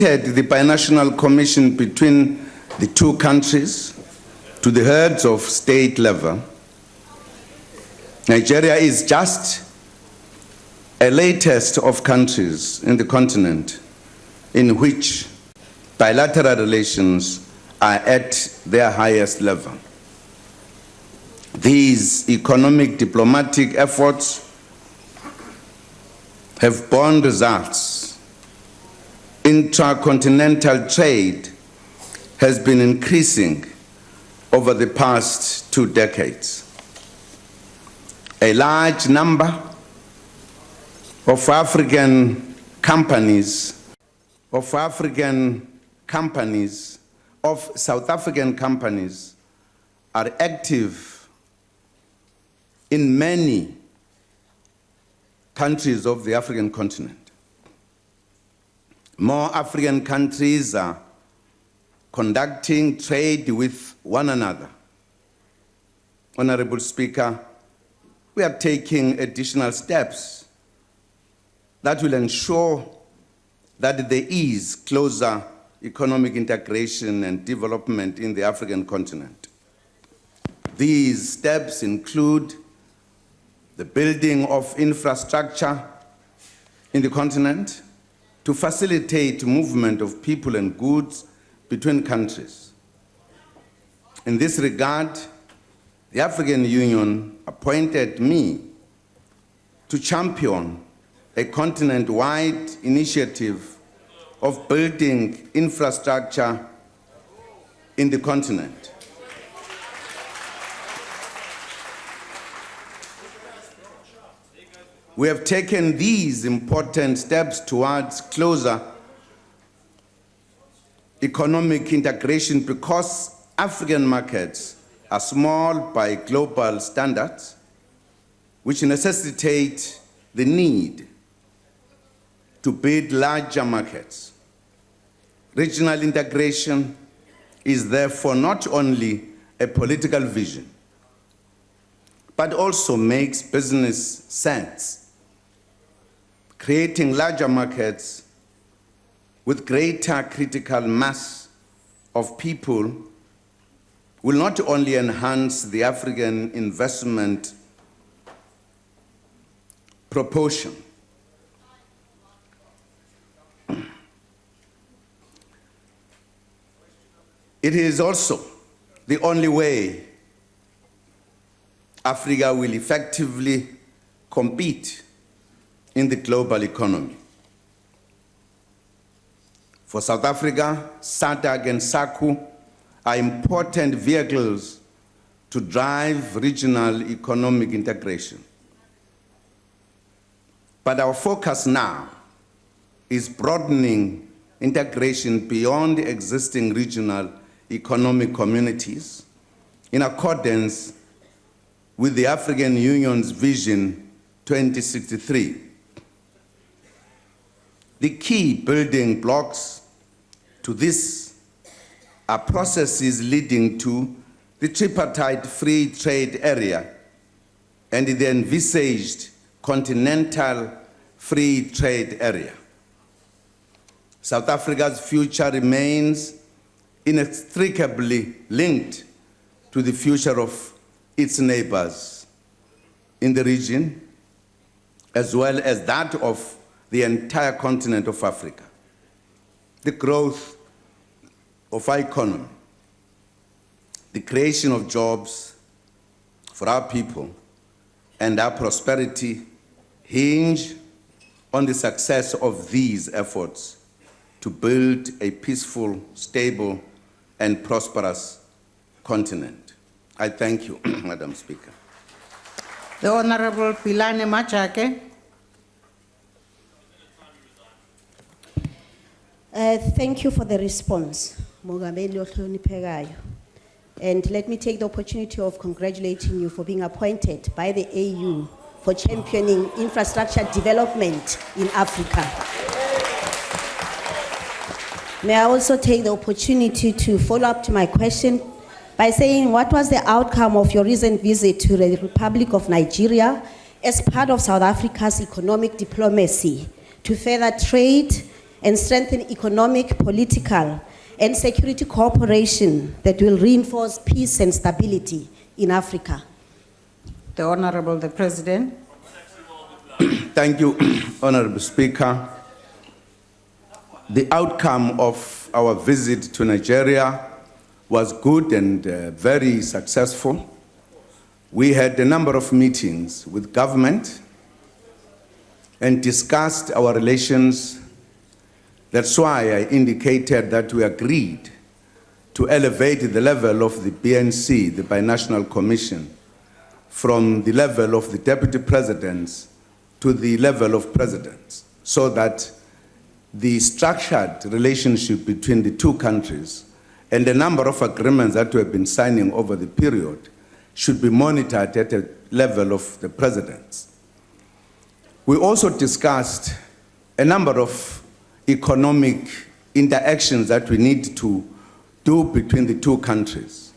The binational commission between the two countries to the heads of state level. Nigeria is just a latest of countries in the continent in which bilateral relations are at their highest level. These economic diplomatic efforts have borne results. Intracontinental trade has been increasing over the past 2 decades. A large number of South African companies are active in many countries of the African continent. More African countries are conducting trade with one another. Honorable Speaker, we are taking additional steps that will ensure that there is closer economic integration and development in the African continent. These steps include the building of infrastructure in the continent to facilitate movement of people and goods between countries. In this regard, the African Union appointed me to champion a continent-wide initiative of building infrastructure in the continent. We have taken these important steps towards closer economic integration because African markets are small by global standards, which necessitate the need to build larger markets. Regional integration is therefore not only a political vision, but also makes business sense. Creating larger markets with greater critical mass of people will not only enhance the African investment proportion, it is also the only way Africa will effectively compete in the global economy. For South Africa, SADC and SACU are important vehicles to drive regional economic integration. But our focus now is broadening integration beyond existing regional economic communities in accordance with the African Union's Vision 2063. The key building blocks to this are processes leading to the tripartite free trade area and the envisaged continental free trade area. South Africa's future remains inextricably linked to the future of its neighbors in the region, as well as that of the entire continent of Africa. The growth of our economy, the creation of jobs for our people, and our prosperity hinge on the success of these efforts to build a peaceful, stable, and prosperous continent. I thank you, Madam Speaker. The Honorable Philani Machake. Thank you for the response, Mongameli Ohloniphekayo. And let me take the opportunity of congratulating you for being appointed by the AU for championing infrastructure development in Africa. May I also take the opportunity to follow up to my question by saying, what was the outcome of your recent visit to the Republic of Nigeria as part of South Africa's economic diplomacy to further trade and strengthen economic, political, and security cooperation that will reinforce peace and stability in Africa. The Honorable the President. Thank you, Honorable Speaker. The outcome of our visit to Nigeria was good and very successful. We had a number of meetings with government and discussed our relations. That's why I indicated that we agreed to elevate the level of the BNC, the Binational Commission, from the level of the deputy presidents to the level of presidents, so that the structured relationship between the two countries and the number of agreements that we have been signing over the period should be monitored at a level of the presidents. We also discussed a number of economic interactions that we need to do between the two countries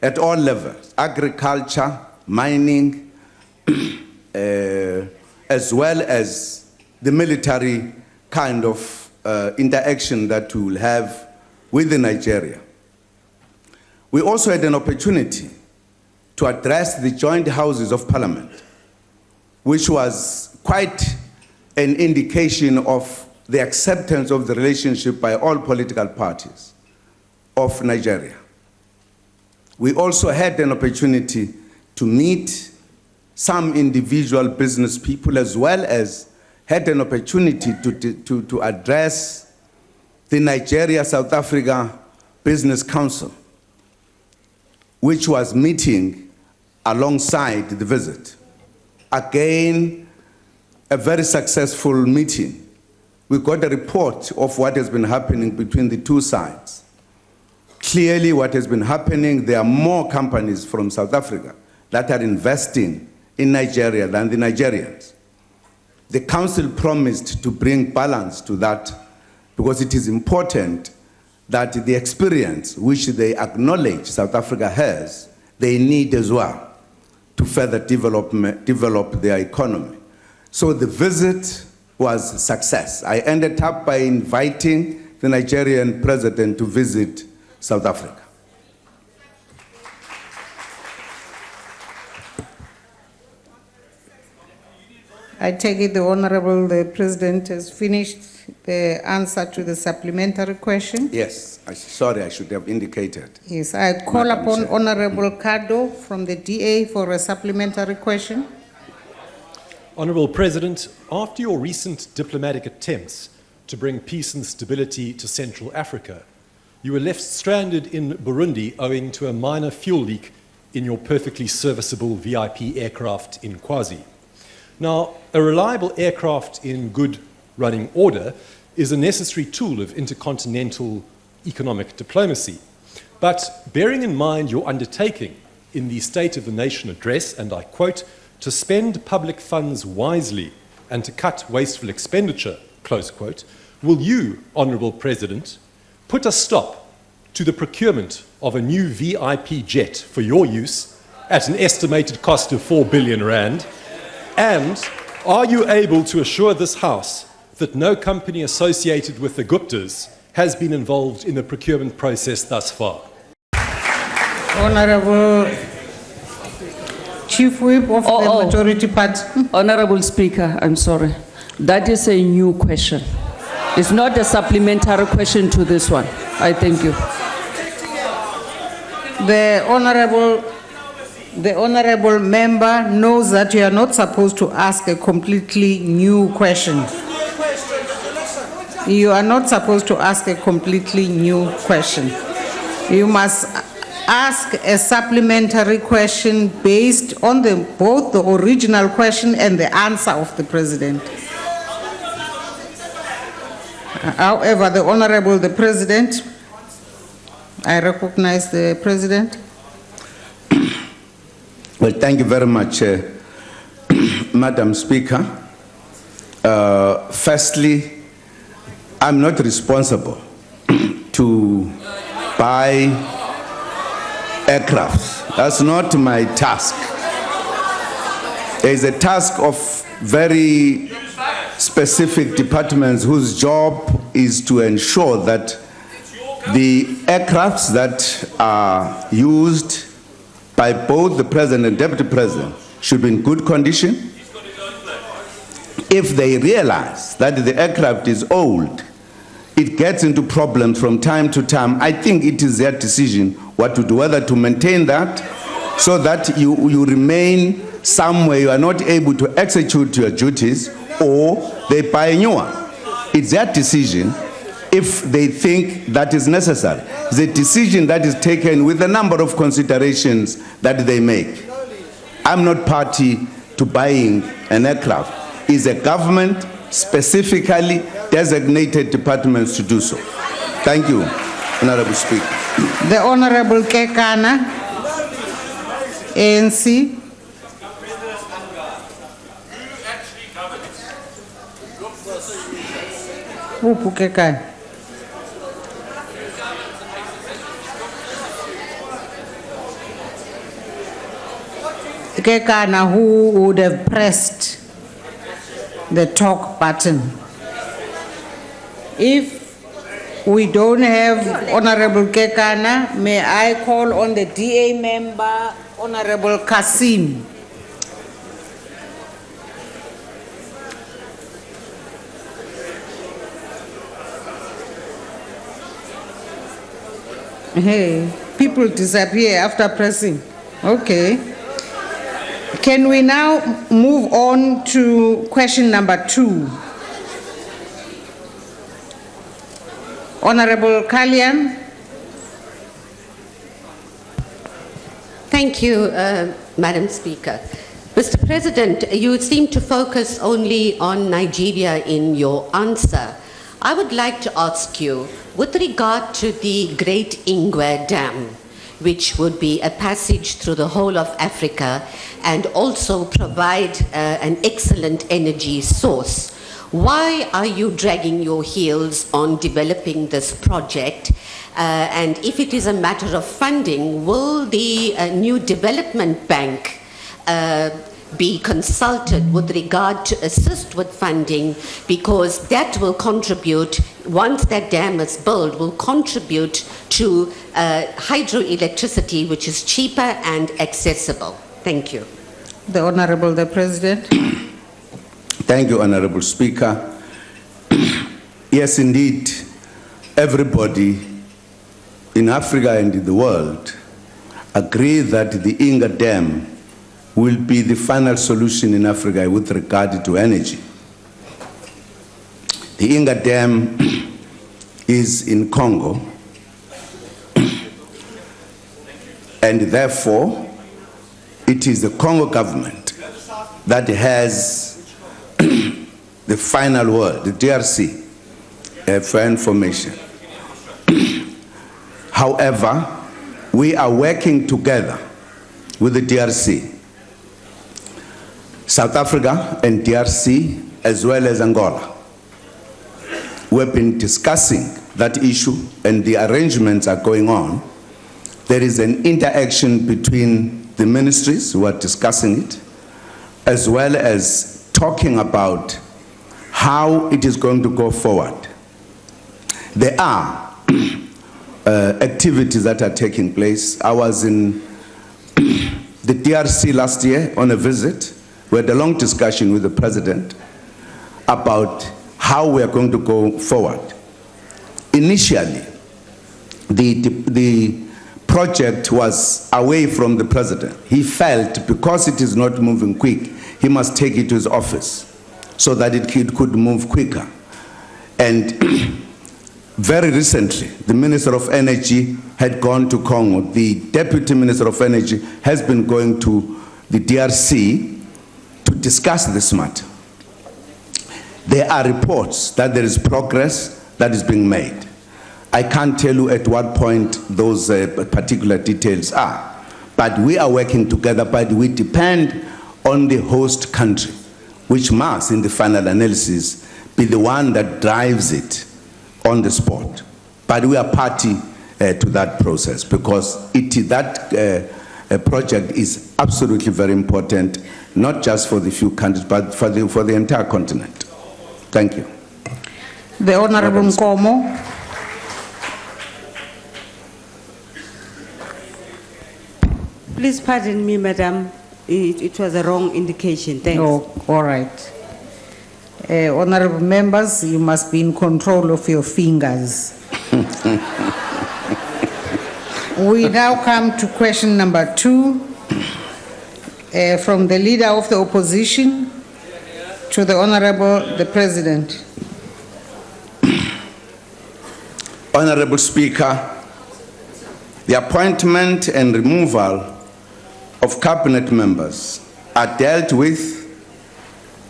at all levels: agriculture, mining, as well as the military kind of interaction that we will have with Nigeria. We also had an opportunity to address the joint houses of parliament, which was quite an indication of the acceptance of the relationship by all political parties of Nigeria. We also had an opportunity to meet some individual business people, as well as had an opportunity to address the Nigeria-South Africa Business Council, which was meeting alongside the visit. Again, a very successful meeting. We got a report of what has been happening between the two sides. Clearly, what has been happening, there are more companies from South Africa that are investing in Nigeria than the Nigerians. The council promised to bring balance to that, because it is important that the experience which they acknowledge South Africa has, they need as well to further develop their economy. So the visit was a success. I ended up by inviting the Nigerian president to visit South Africa. I take it the Honorable the President has finished the answer to the supplementary question. Yes, sorry, I should have indicated. Yes, I call Madam upon Chair. Honorable Kado from the DA for a supplementary question. Honourable President, after your recent diplomatic attempts to bring peace and stability to Central Africa, you were left stranded in Burundi owing to a minor fuel leak in your perfectly serviceable VIP aircraft in Kwazi. Now, a reliable aircraft in good running order is a necessary tool of intercontinental economic diplomacy. But bearing in mind your undertaking in the State of the Nation address, and I quote, to spend public funds wisely and to cut wasteful expenditure, close quote, will you, Honourable President, put a stop to the procurement of a new VIP jet for your use at an estimated cost of 4 billion rand? And are you able to assure this House that no company associated with the Guptas has been involved in the procurement process thus far? Honorable Chief Whip of the Majority Party. Honorable Speaker, I'm sorry. That is a new question. It's not a supplementary question to this one. I thank you. The honorable member knows that you are not supposed to ask a completely new question. You are not supposed to ask a completely new question. You must ask a supplementary question based on both the original question and the answer of the President. However, the Honorable the President, I recognize the President. Well, thank you very much, Madam Speaker. Firstly, I'm not responsible to buy aircrafts. That's not my task. There is a task of very specific departments whose job is to ensure that the aircrafts that are used by both the President and Deputy President should be in good condition. If they realize that the aircraft is old, it gets into problems from time to time, I think it is their decision what to do, whether to maintain that so that you remain somewhere you are not able to execute your duties, or they buy a new one. It's their decision if they think that is necessary. It's a decision that is taken with a number of considerations that they make. I'm not party to buying an aircraft. It's a government specifically designated departments to do so. Thank you, Honorable Speaker. The Honorable Kekana, ANC. Uphi Kekana? Kekana, who would have pressed the talk button? If we don't have Honorable Kekana, may I call on the DA member, Honorable Kasim? Hey, people disappear after pressing. Okay. Can we now move on to question number 2? Honorable Kalyan. Thank you, Madam Speaker. Mr. President, you seem to focus only on Nigeria in your answer. I would like to ask you, with regard to the Great Ingwe Dam, which would be a passage through the whole of Africa and also provide an excellent energy source, why are you dragging your heels on developing this project? And if it is a matter of funding, will the new development bank be consulted with regard to assist with funding, because that will contribute, once that dam is built, will contribute to hydroelectricity, which is cheaper and accessible. Thank you. The Honorable the President. Thank you, Honorable Speaker. Yes, indeed, everybody in Africa and in the world agree that the Inga Dam will be the final solution in Africa with regard to energy. The Inga Dam is in Congo, and therefore it is the Congo government that has the final word, the DRC, for information. However, we are working together with the DRC, South Africa and DRC, as well as Angola. We've been discussing that issue and the arrangements are going on. There is an interaction between the ministries who are discussing it, as well as talking about how it is going to go forward. There are activities that are taking place. I was in the DRC last year on a visit. We had a long discussion with the President about how we are going to go forward. Initially, the project was away from the President. He felt because it is not moving quick, he must take it to his office so that it could move quicker. And very recently, the Minister of Energy had gone to Congo. The Deputy Minister of Energy has been going to the DRC to discuss this matter. There are reports that there is progress that is being made. I can't tell you at what point those particular details are, but we are working together, but we depend on the host country, which must, in the final analysis, be the one that drives it on the spot. But we are party to that process, because that project is absolutely very important, not just for the few countries, but for the entire continent. Thank you. The Honorable Madam Speaker. Nkomo. Please pardon me, Madam. It was a wrong indication. Thanks. Oh, all right. Honorable members, you must be in control of your fingers. We now come to question number 2, from the Leader of the Opposition to the Honorable the President. Honorable Speaker, the appointment and removal of cabinet members are dealt with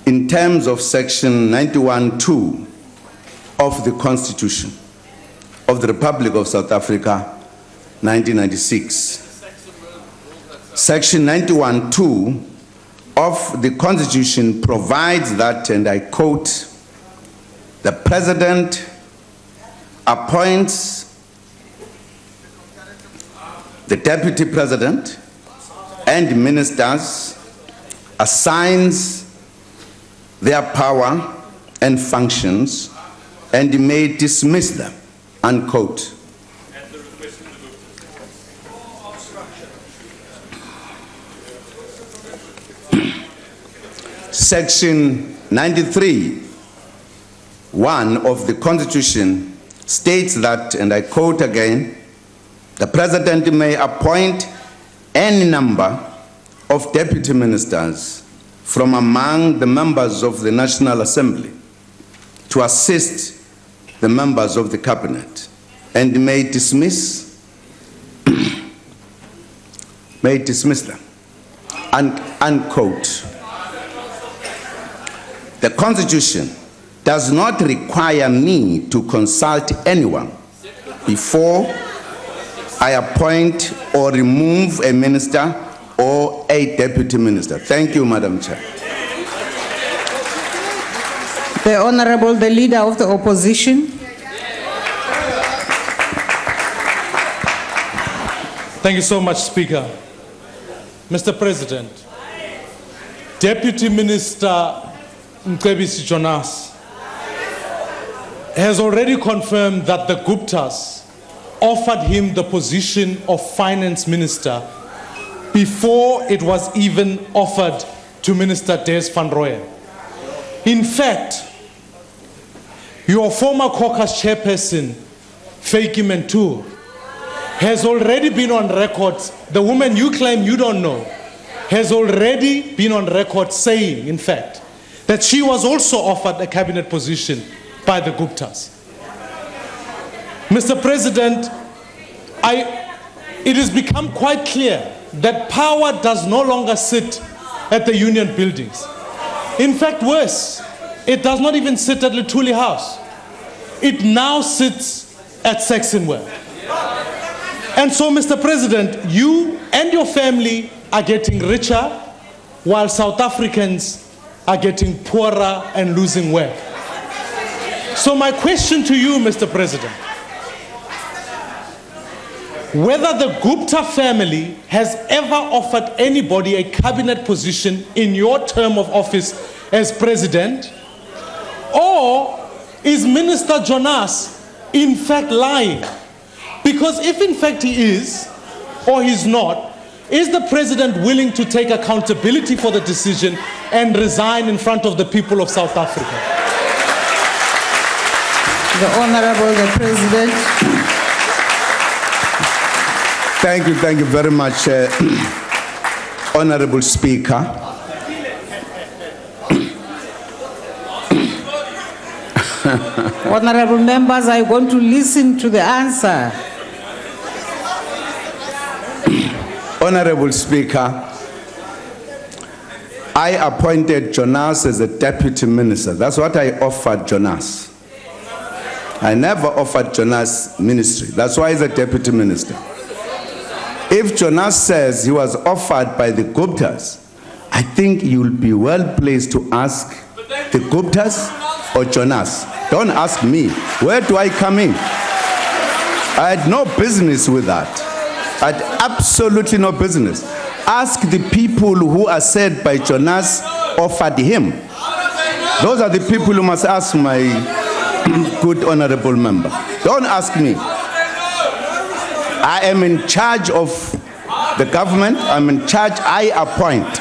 in terms of section 91(2) of the Constitution of the Republic of South Africa, 1996. Section 91(2) of the Constitution provides that, and I quote, "The President appoints the Deputy President and ministers, assigns their power and functions, and may dismiss them," unquote. Section 93(1) of the Constitution states that, and I quote again, "The President may appoint any number of deputy ministers from among the members of the National Assembly to assist the members of the Cabinet, and may dismiss them," unquote. The Constitution does not require me to consult anyone before I appoint or remove a minister or a deputy minister. Thank you, Madam Chair. The Honorable the Leader of the Opposition. Thank you so much, Speaker. Mr. President, Deputy Minister Mcebisi Jonas has already confirmed that the Guptas offered him the position of Finance Minister before it was even offered to Minister Des van Rooyen. In fact, your former caucus chairperson, Faiki Mentor, has already been on record, the woman you claim you don't know, has already been on record saying, in fact, that she was also offered a cabinet position by the Guptas. Mr. President, it has become quite clear that power does no longer sit at the union buildings. In fact, worse, it does not even sit at Luthuli House. It now sits at Saxonwell. And so, Mr. President, you and your family are getting richer while South Africans are getting poorer and losing work. So my question to you, Mr. President, whether the Gupta family has ever offered anybody a cabinet position in your term of office as president, or is Minister Jonas in fact lying? Because if in fact he is, or he's not, is the president willing to take accountability for the decision and resign in front of the people of South Africa? The Honorable the President. Thank you very much, Honorable Speaker. Honorable members, I want to listen to the answer. Honorable Speaker, I appointed Jonas as a deputy minister. That's what I offered Jonas. I never offered Jonas ministry. That's why he's a deputy minister. If Jonas says he was offered by the Guptas, I think you'll be well placed to ask the Guptas or Jonas. Don't ask me. Where do I come in? I had no business with that. I had absolutely no business. Ask the people who are said by Jonas offered him. Those are the people who must ask my good honorable member. Don't ask me. I am in charge of the government. I'm in charge. I appoint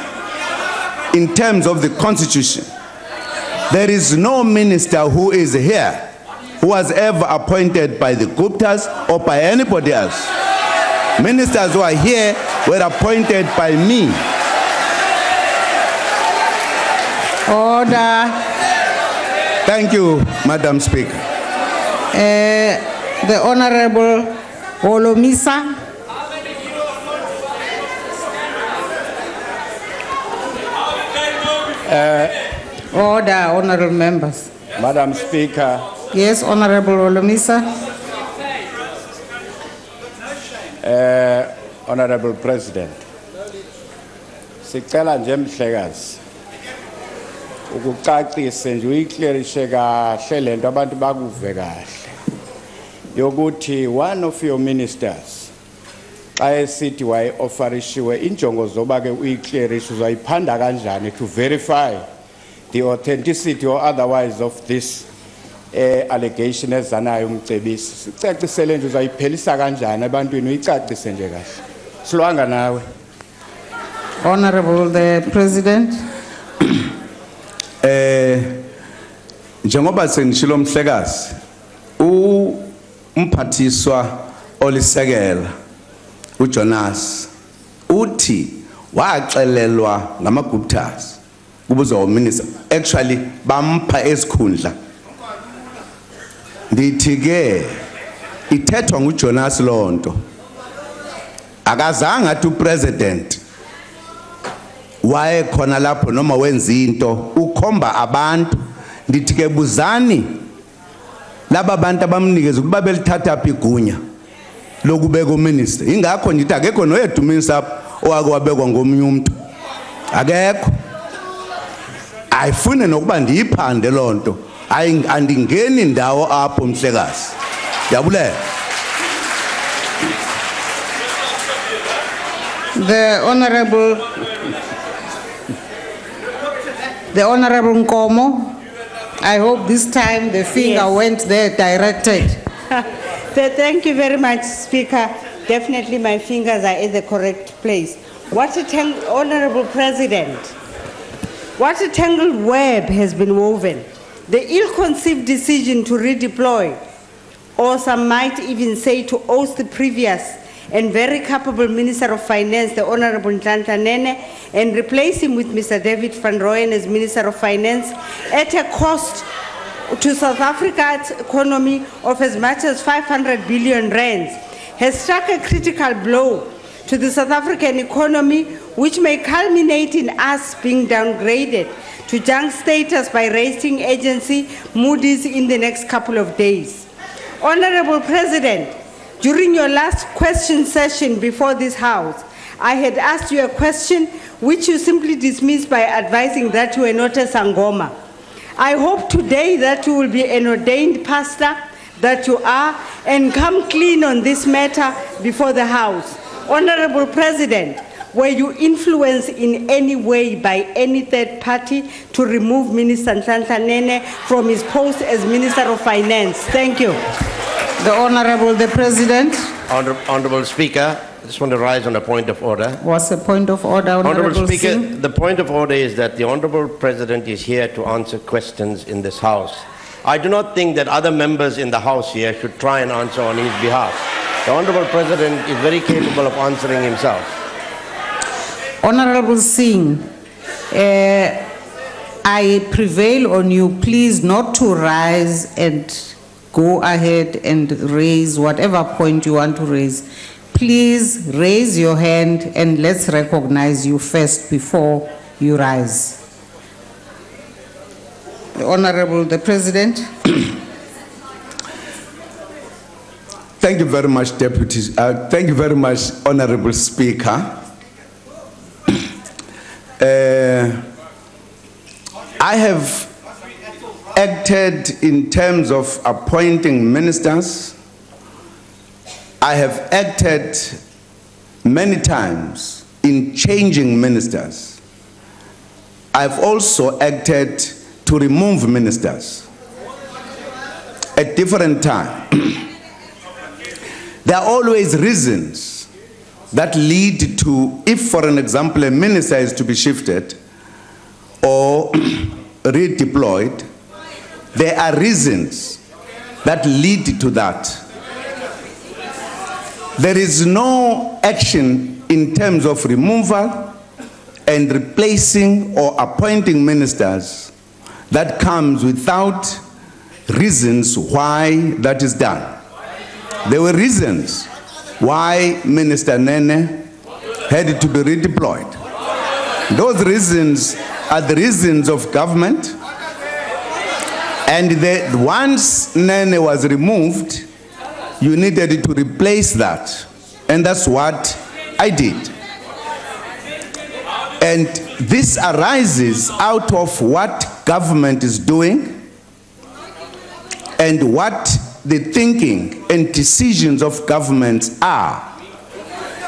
in terms of the constitution. There is no minister who is here who was ever appointed by the Guptas or by anybody else. Ministers who are here were appointed by me. Order. Thank you, Madam Speaker. The Honorable Holomisa. Order, honorable members. Madam Speaker, Yes, Honorable Holomisa. Honorable President, sicela nje mhlekazi ukucacise nje uyiclearishe kahle lento abantu bakuve kahle yokuthi one of your ministers xa esithi wayi-offerishiwe injongo zoba ke uyiclearishe uzayiphanda kanjani to verify the authenticity or otherwise of this allegation ezanayo umcebisi sicacisele nje uzayiphelisa kanjani ebantwini uyicacise nje kahle silwanga nawe. Honorable the President. Njengoba sengishilo mhlekazi umphathiswa olisekela uJonas uthi waxelelwa ngamaGuptas kubuzo minister actually bampha esikhundla ndithi ke ithethwa nguJonas lonto akazange athi upresident waye khona lapho noma wenza into ukhomba abantu ndithi ke buzani laba bantu abamnikeza ukuba belithatha phi igunya lokubeka uminister ingakho ngithi akekho noyedwa uminister owake wabekwa ngomunye umuntu akekho ayifune nokuba ndiyiphande lonto andingeni indawo apho mhlekazi yabulela. The Honorable Nkomo, I hope this time the finger Yes. went there directed. Thank you very much, Speaker. Definitely my fingers are in the correct place. Honorable President, what a tangled web has been woven. The ill-conceived decision to redeploy, or some might even say to oust the previous and very capable Minister of Finance, the Honorable Nhlanhla Nene, and replace him with Mr. David Van Rooyen as Minister of Finance at a cost to South Africa's economy of as much as 500 billion rands, has struck a critical blow to the South African economy, which may culminate in us being downgraded to junk status by rating agency Moody's in the next couple of days. Honorable President, during your last question session before this House, I had asked you a question which you simply dismissed by advising that you were not a Sangoma. I hope today that you will be an ordained pastor, that you are, and come clean on this matter before the House. Honorable President, were you influenced in any way by any third party to remove Minister Nhlanhla Nene from his post as Minister of Finance? Thank you. The Honorable the President. Honorable Speaker, I just want to rise on a point of order. What's the point of order, Honorable Speaker, Singh? the point of order is that the Honorable President is here to answer questions in this House. I do not think that other members in the House here should try and answer on his behalf. The Honorable President is very capable of answering himself. Honorable Singh, I prevail on you, please not to rise and go ahead and raise whatever point you want to raise. Please raise your hand and let's recognize you first before you rise. The Honorable the President. Thank you very much, Deputy. Thank you very much, Honorable Speaker. I have acted in terms of appointing ministers. I have acted many times in changing ministers. I've also acted to remove ministers. at different times. There are always reasons that lead to, if for an example a minister is to be shifted or redeployed, there are reasons that lead to that. There is no action in terms of removal and replacing or appointing ministers that comes without reasons why that is done. There were reasons why Minister Nene had to be redeployed. Those reasons are the reasons of government, and once Nene was removed, you needed to replace that, and that's what I did. And this arises out of what government is doing and what the thinking and decisions of governments are.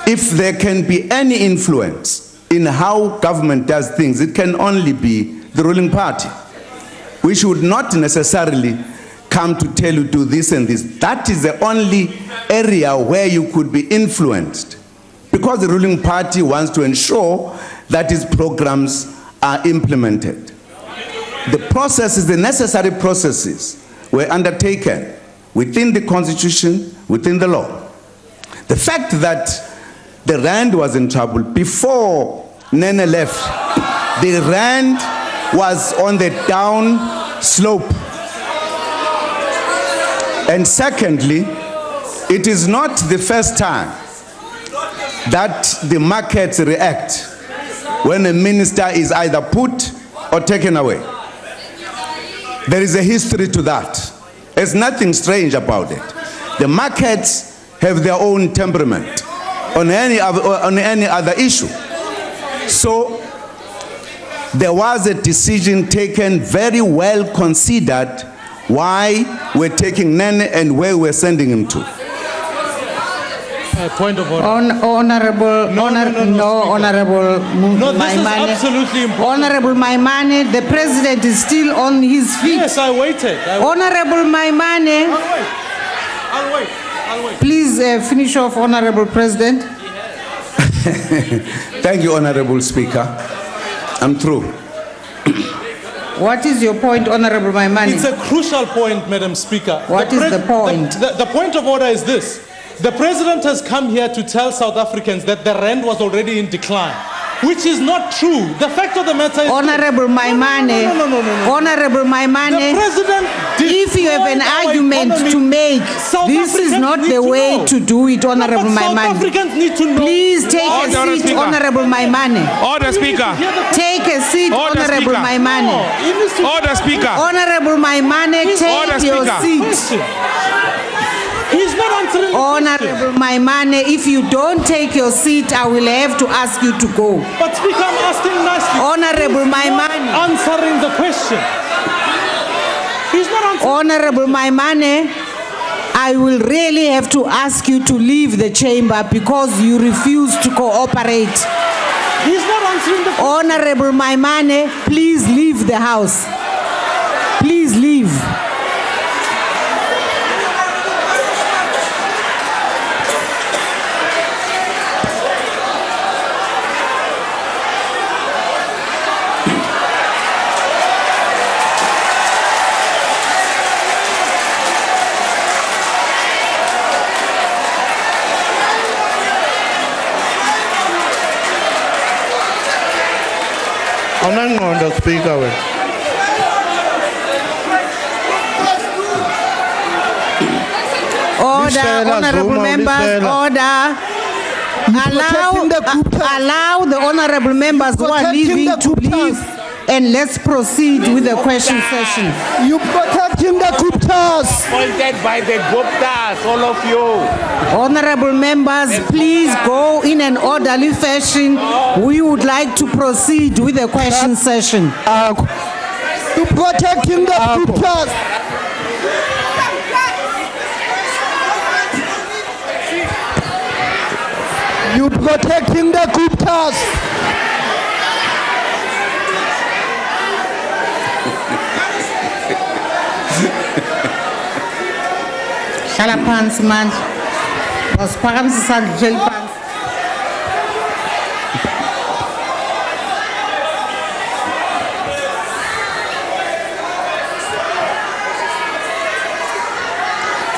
If there can be any influence in how government does things, it can only be the ruling party. We should not necessarily come to tell you do this and this. That is the only area where you could be influenced, because the ruling party wants to ensure that its programs are implemented. The processes, the necessary processes were undertaken within the constitution, within the law. The fact that the Rand was in trouble before Nene left, the Rand was on the down slope. And secondly, it is not the first time that the markets react when a minister is either put or taken away. There is a history to that. There's nothing strange about it. The markets have their own temperament on any other issue. So there was a decision taken, very well considered, why we're taking Nene and where we're sending him to. Point of order. Honorable No, this is Maimane. absolutely important. Honorable Maimane, the president is still on his feet. Yes, I waited. Honorable Maimane, I'll wait. please finish off, Honorable President. Thank you, Honorable Speaker. I'm through. What is your point, Honorable Maimane? It's a crucial point, Madam Speaker. What is the point? The point of order is this. The president has come here to tell South Africans that the rand was already in decline, which is not true. The fact of the matter is... Honorable Maimane, No. Honorable Maimane, The president if you have an destroyed our argument economy. to make, South this is Africans not need the to way know. to do it, Honorable No, but South Maimane. Africans need to know. Please take a Order, seat, Speaker. Honorable Maimane. Order, Speaker. Take a seat, Order, Honorable Speaker. Maimane. Order, Speaker. Honorable Maimane, Order, take your Speaker. seat. He's not answering the question. Honorable Maimane, if you don't take your seat, I will have to ask you to go. But Speaker, I'm asking nicely. Honorable He's not Maimane. answering the question. He's not answering. Honorable Maimane, I will really have to ask you to leave the chamber because you refuse to cooperate. He's not answering the question. Honorable Maimane, please leave the house. Please leave. Awunangqondo, Speaker wena. Order, Lisela, honorable Zuma, members, Lisela. order. Allow the honorable members who are leaving to leave, and let's proceed with the question session. You protecting the Guptas. Appointed by the Guptas, all of you. Honorable members, please go in an orderly fashion. We would like to proceed with the question session. You protecting the Guptas. You protecting the Guptas. Hlala phansi manje. Wasiphakamisa isandla uhleli phansi.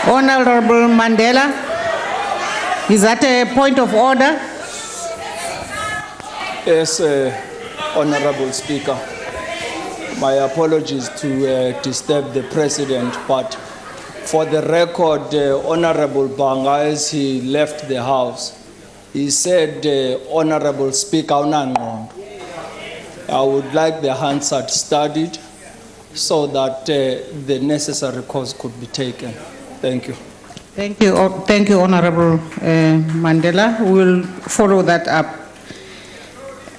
Honorable Mandela, is that a point of order? Yes, Honorable Speaker. My apologies to disturb the President, but for the record, Honorable Banga, as he left the House, he said, Honorable Speaker, I would like the Hansard studied so that the necessary course could be taken. Thank you. Thank you, Honorable Mandela. We will follow that up.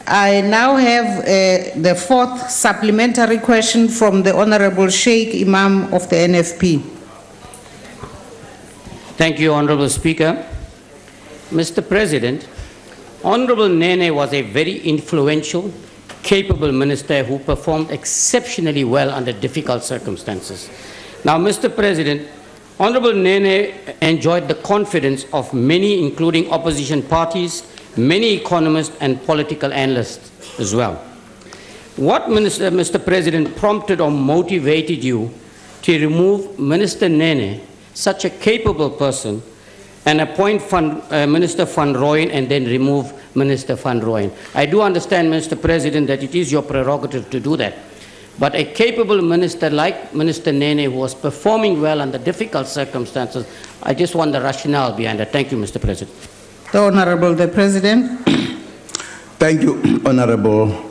I now have the fourth supplementary question from the Honorable Sheikh Imam of the NFP. Thank you, Honorable Speaker. Mr. President, Honorable Nene was a very influential, capable minister who performed exceptionally well under difficult circumstances. Now, Mr. President, Honorable Nene enjoyed the confidence of many, including opposition parties, many economists and political analysts as well. What, Mr. President, prompted or motivated you to remove Minister Nene, such a capable person, and appoint Minister Van Rooyen and then remove Minister Van Rooyen? I do understand, Mr. President, that it is your prerogative to do that. But a capable minister like Minister Nene, who was performing well under difficult circumstances, I just want the rationale behind it. Thank you, Mr. President. The Honorable the President. Thank you, Honorable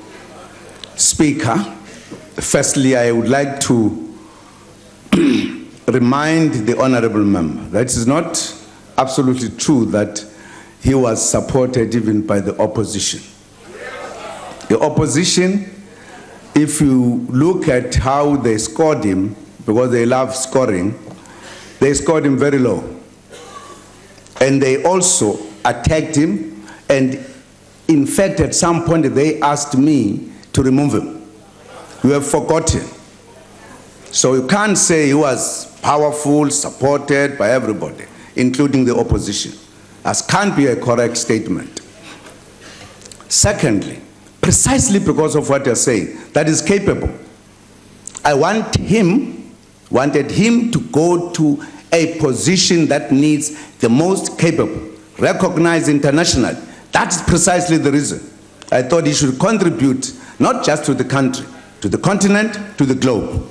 Speaker. Firstly, I would like to remind the Honorable member that it is not absolutely true that he was supported even by the opposition. The opposition, if you look at how they scored him, because they love scoring, they scored him very low. And they also attacked him, and in fact, at some point, they asked me to remove him. You have forgotten. So you can't say he was powerful, supported by everybody, including the opposition. That can't be a correct statement. Secondly, precisely because of what you're saying, that is capable. I wanted him to go to a position that needs the most capable, recognized internationally. That's precisely the reason. I thought he should contribute not just to the country, to the continent, to the globe.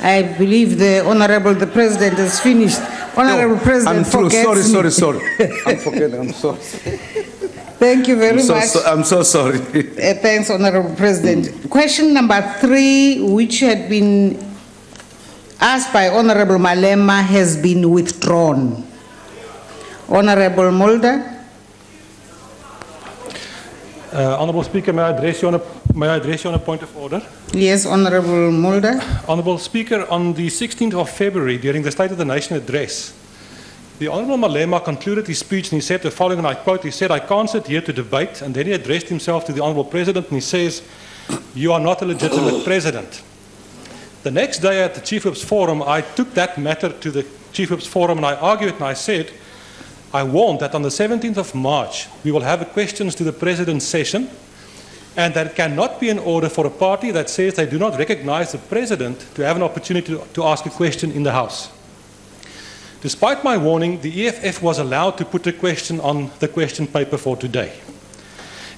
I believe the Honorable the President has finished. Honorable President, I'm through. Sorry. I'm forgetting. I'm sorry. Thank you very much. I'm so sorry. Thanks, Honorable President. Question number 3, which had been asked by Honorable Malema, has been withdrawn. Honorable Mulder. Honorable Speaker, may I address you on a point of order? Yes, Honorable Mulder. Honorable Speaker, on the 16th of February, during the State of the Nation address, the Honorable Malema concluded his speech and he said the following, and I quote, he said, "I can't sit here to debate," and then he addressed himself to the Honorable President and he says, "You are not a legitimate president." The next day at the Chief Whip's Forum, I took that matter to the Chief Whip's Forum and I argued and I said, I warned that on the 17th of March, we will have a questions to the President's session, and that it cannot be in order for a party that says they do not recognize the President to have an opportunity to ask a question in the House. Despite my warning, the EFF was allowed to put a question on the question paper for today.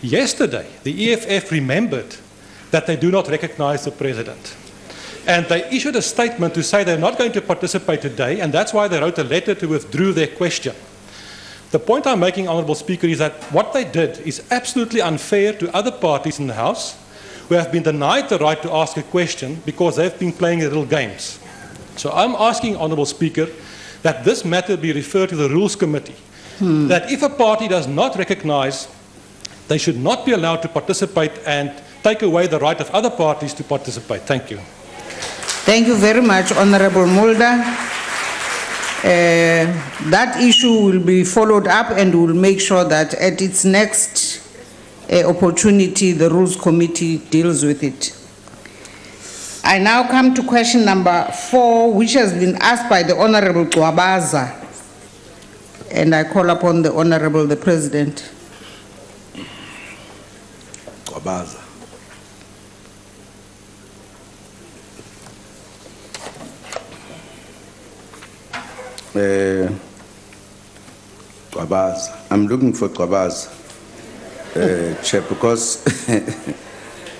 Yesterday, the EFF remembered that they do not recognize the President. And they issued a statement to say they're not going to participate today, and that's why they wrote a letter to withdraw their question. The point I'm making, Honourable Speaker, is that what they did is absolutely unfair to other parties in the House who have been denied the right to ask a question because they've been playing little games. So I'm asking, Honourable Speaker, that this matter be referred to the Rules Committee. That if a party does not recognise, they should not be allowed to participate and take away the right of other parties to participate. Thank you. Thank you very much, Honorable Mulder. That issue will be followed up and we'll make sure that at its next opportunity, the Rules Committee deals with it. I now come to question number 4, which has been asked by the Honorable Gwabaza. And I call upon the Honorable the President. Gwabaza. Gwabaza. I'm looking for Gwabaza, Chair, because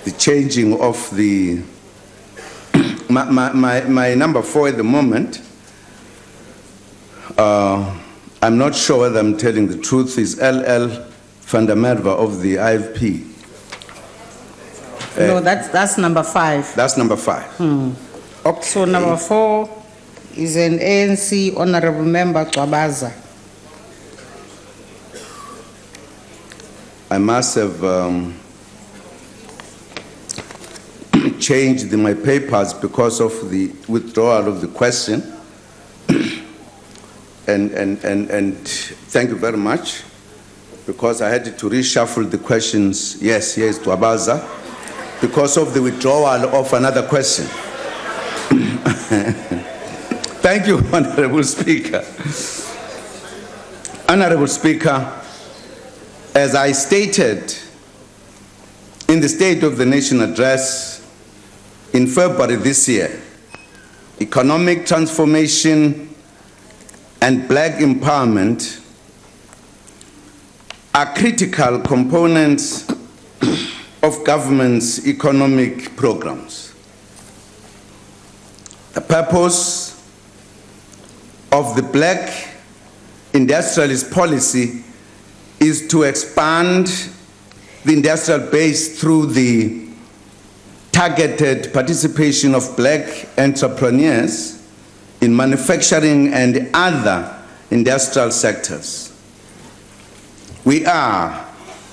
the changing of the my number 4 at the moment, I'm not sure whether I'm telling the truth, is LL van der Merwe of the IFP. No, that's number 5. That's number 5. Okay. So number 4 is an ANC Honorable Member Gwabaza. I must have changed my papers because of the withdrawal of the question. And thank you very much, because I had to reshuffle the questions. Yes, here is Gwabaza, because of the withdrawal of another question. Thank you, Honorable Speaker. Honorable Speaker, as I stated in the State of the Nation address in February this year, economic transformation and black empowerment are critical components of government's economic programs. The purpose of the black industrialist policy is to expand the industrial base through the targeted participation of black entrepreneurs in manufacturing and other industrial sectors. We are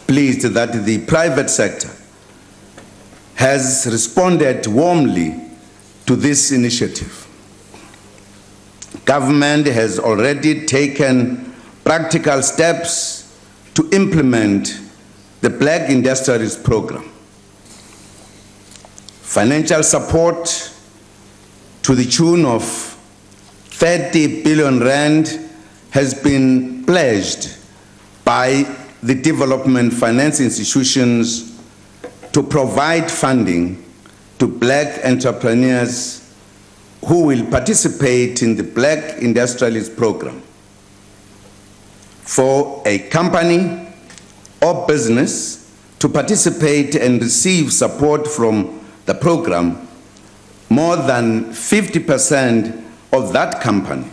pleased that the private sector has responded warmly to this initiative. Government has already taken practical steps to implement the Black Industrialist Program. Financial support to the tune of 30 billion rand has been pledged by the development finance institutions to provide funding to black entrepreneurs who will participate in the Black Industrialist Program. For a company or business to participate and receive support from the program, more than 50% of that company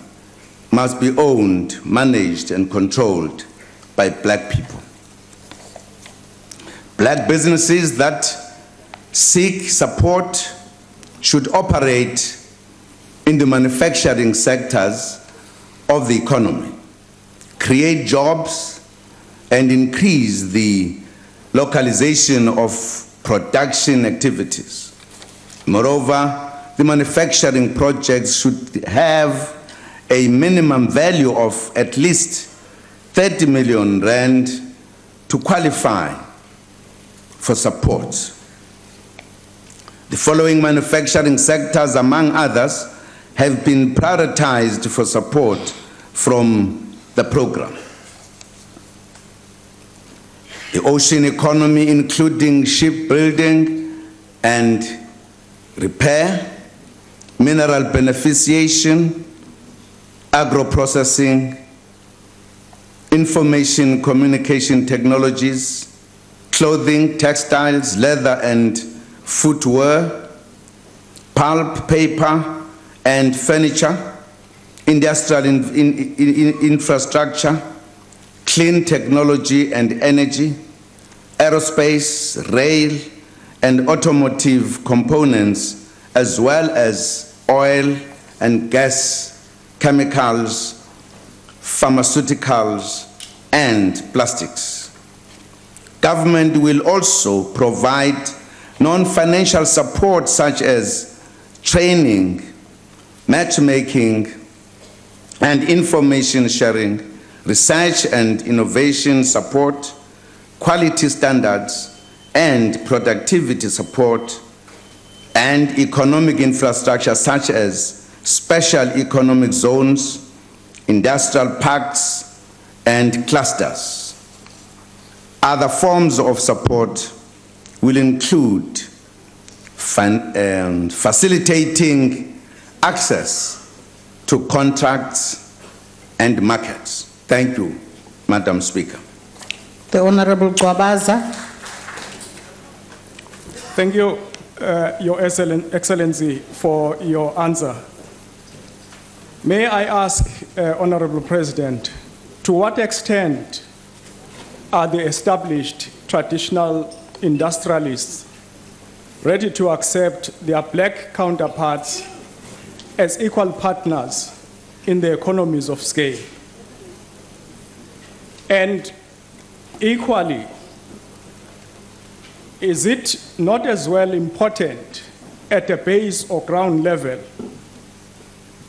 must be owned, managed, and controlled by black people. Black businesses that seek support should operate in the manufacturing sectors of the economy, create jobs, and increase the localization of production activities. Moreover, the manufacturing projects should have a minimum value of at least 30 million rand to qualify for support. The following manufacturing sectors, among others, have been prioritized for support from the program. The ocean economy, including shipbuilding and repair, mineral beneficiation, agro-processing, information communication technologies, clothing, textiles, leather and footwear, pulp, paper and furniture, industrial infrastructure, clean technology and energy, aerospace, rail and automotive components, as well as oil and gas, chemicals, pharmaceuticals, and plastics. Government will also provide non-financial support such as training, matchmaking, and information sharing, research and innovation support, quality standards and productivity support, and economic infrastructure such as special economic zones, industrial parks, and clusters. Other forms of support will include facilitating access to contracts and markets. Thank you, Madam Speaker. The Honorable Gwabaza. Thank you, Your Excellency, for your answer. May I ask, Honorable President, to what extent are the established traditional industrialists ready to accept their black counterparts as equal partners in the economies of scale? And equally, is it not as well important at a base or ground level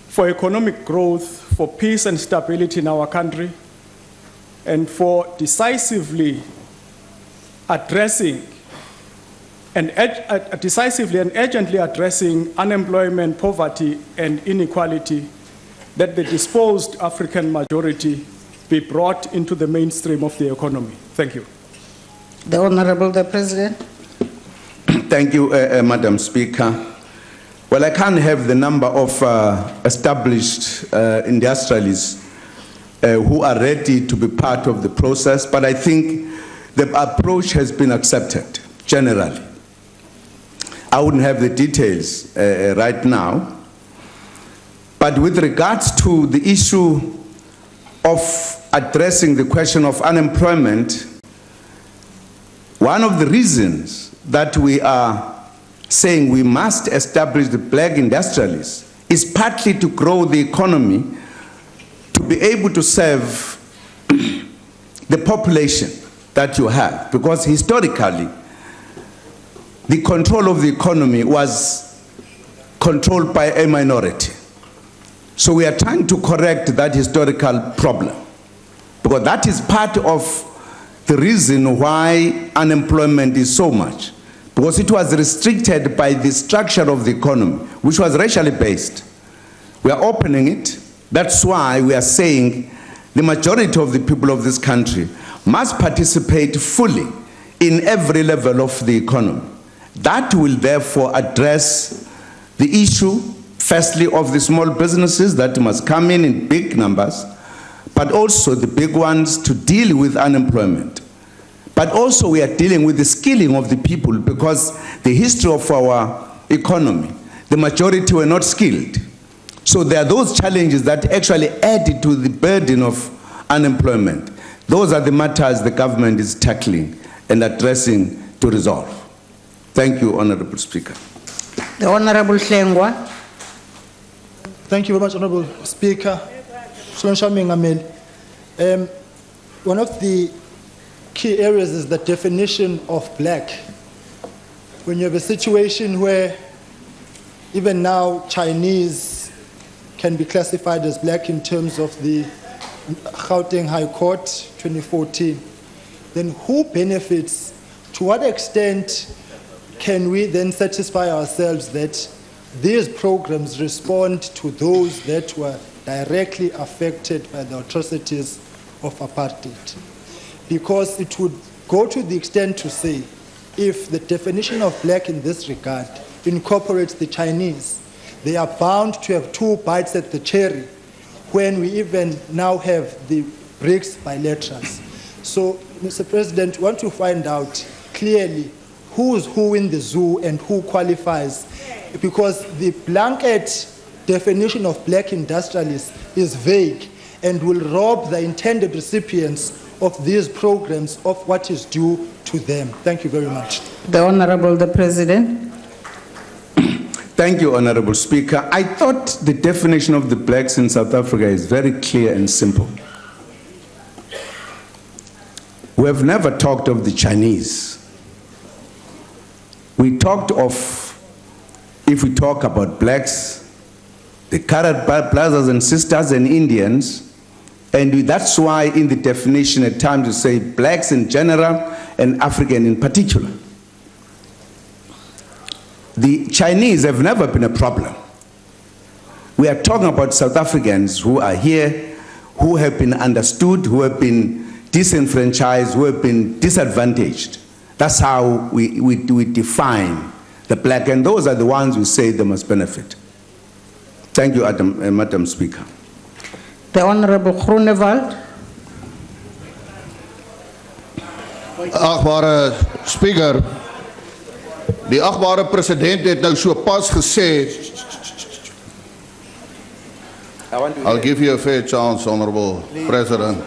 for economic growth, for peace and stability in our country, and for decisively addressing and urgently addressing unemployment, poverty, and inequality, that the disposed African majority be brought into the mainstream of the economy? Thank you. The Honorable the President. Thank you, Madam Speaker. Well, I can't have the number of established industrialists who are ready to be part of the process, but I think the approach has been accepted generally. I wouldn't have the details right now, but with regards to the issue of addressing the question of unemployment, one of the reasons that we are saying we must establish the black industrialists is partly to grow the economy, to be able to serve the population that you have, because historically the control of the economy was controlled by a minority. So we are trying to correct that historical problem, because that is part of the reason why unemployment is so much, because it was restricted by the structure of the economy, which was racially based. We are opening it. That's why we are saying the majority of the people of this country must participate fully in every level of the economy. That will therefore address the issue, firstly, of the small businesses that must come in big numbers, but also the big ones to deal with unemployment. But also we are dealing with the skilling of the people, because the history of our economy, the majority were not skilled. So there are those challenges that actually add to the burden of unemployment. Those are the matters the government is tackling and addressing to resolve. Thank you, Honorable Speaker. The Honorable Hlengwa. Thank you very much, Honorable Speaker. One of the key areas is the definition of black. When you have a situation where even now Chinese can be classified as black in terms of the Gauteng High Court 2014, then who benefits? To what extent can we then satisfy ourselves that these programs respond to those that were directly affected by the atrocities of apartheid? Because it would go to the extent to say, if the definition of black in this regard incorporates the Chinese, they are bound to have two bites at the cherry when we even now have the BRICS bilaterals. So, Mr. President, we want to find out clearly who's who in the zoo and who qualifies, because the blanket definition of black industrialists is vague and will rob the intended recipients of these programs of what is due to them. Thank you very much. The Honorable the President. Thank you, Honorable Speaker. I thought the definition of the blacks in South Africa is very clear and simple. We have never talked of the Chinese. We talked of, if we talk about blacks, the colored brothers and sisters and Indians, and that's why in the definition at times you say blacks in general and African in particular. The Chinese have never been a problem. We are talking about South Africans who are here, who have been understood, who have been disenfranchised, who have been disadvantaged. That's how we define the black, and those are the ones we say they must benefit. Thank you, Madam Speaker. The Honorable Groenewald. Agbare Speaker, die agbare president het nou so pas gesê, I'll give you a fair chance, Honorable President.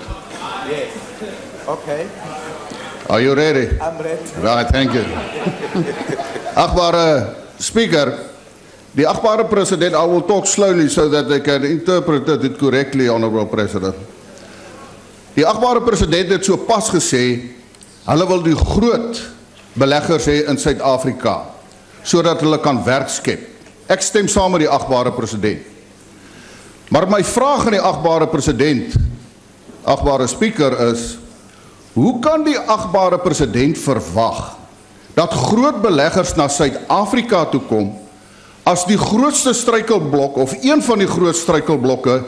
Yes. Okay. Are you ready? I'm ready. Right, thank you. Agbare Speaker, the agbare president, I will talk slowly so that they can interpret it correctly, Honorable President. Die agbare president het so pas gesê, hulle wil die groot beleggers hê in Suid-Afrika, sodat hulle kan werk skep. Ek stem saam met die agbare president. Maar my vraag aan die agbare president, agbare speaker is, hoe kan die agbare president verwag dat groot beleggers na Suid-Afrika toe kom as die grootste struikelblok of een van die groot struikelblokke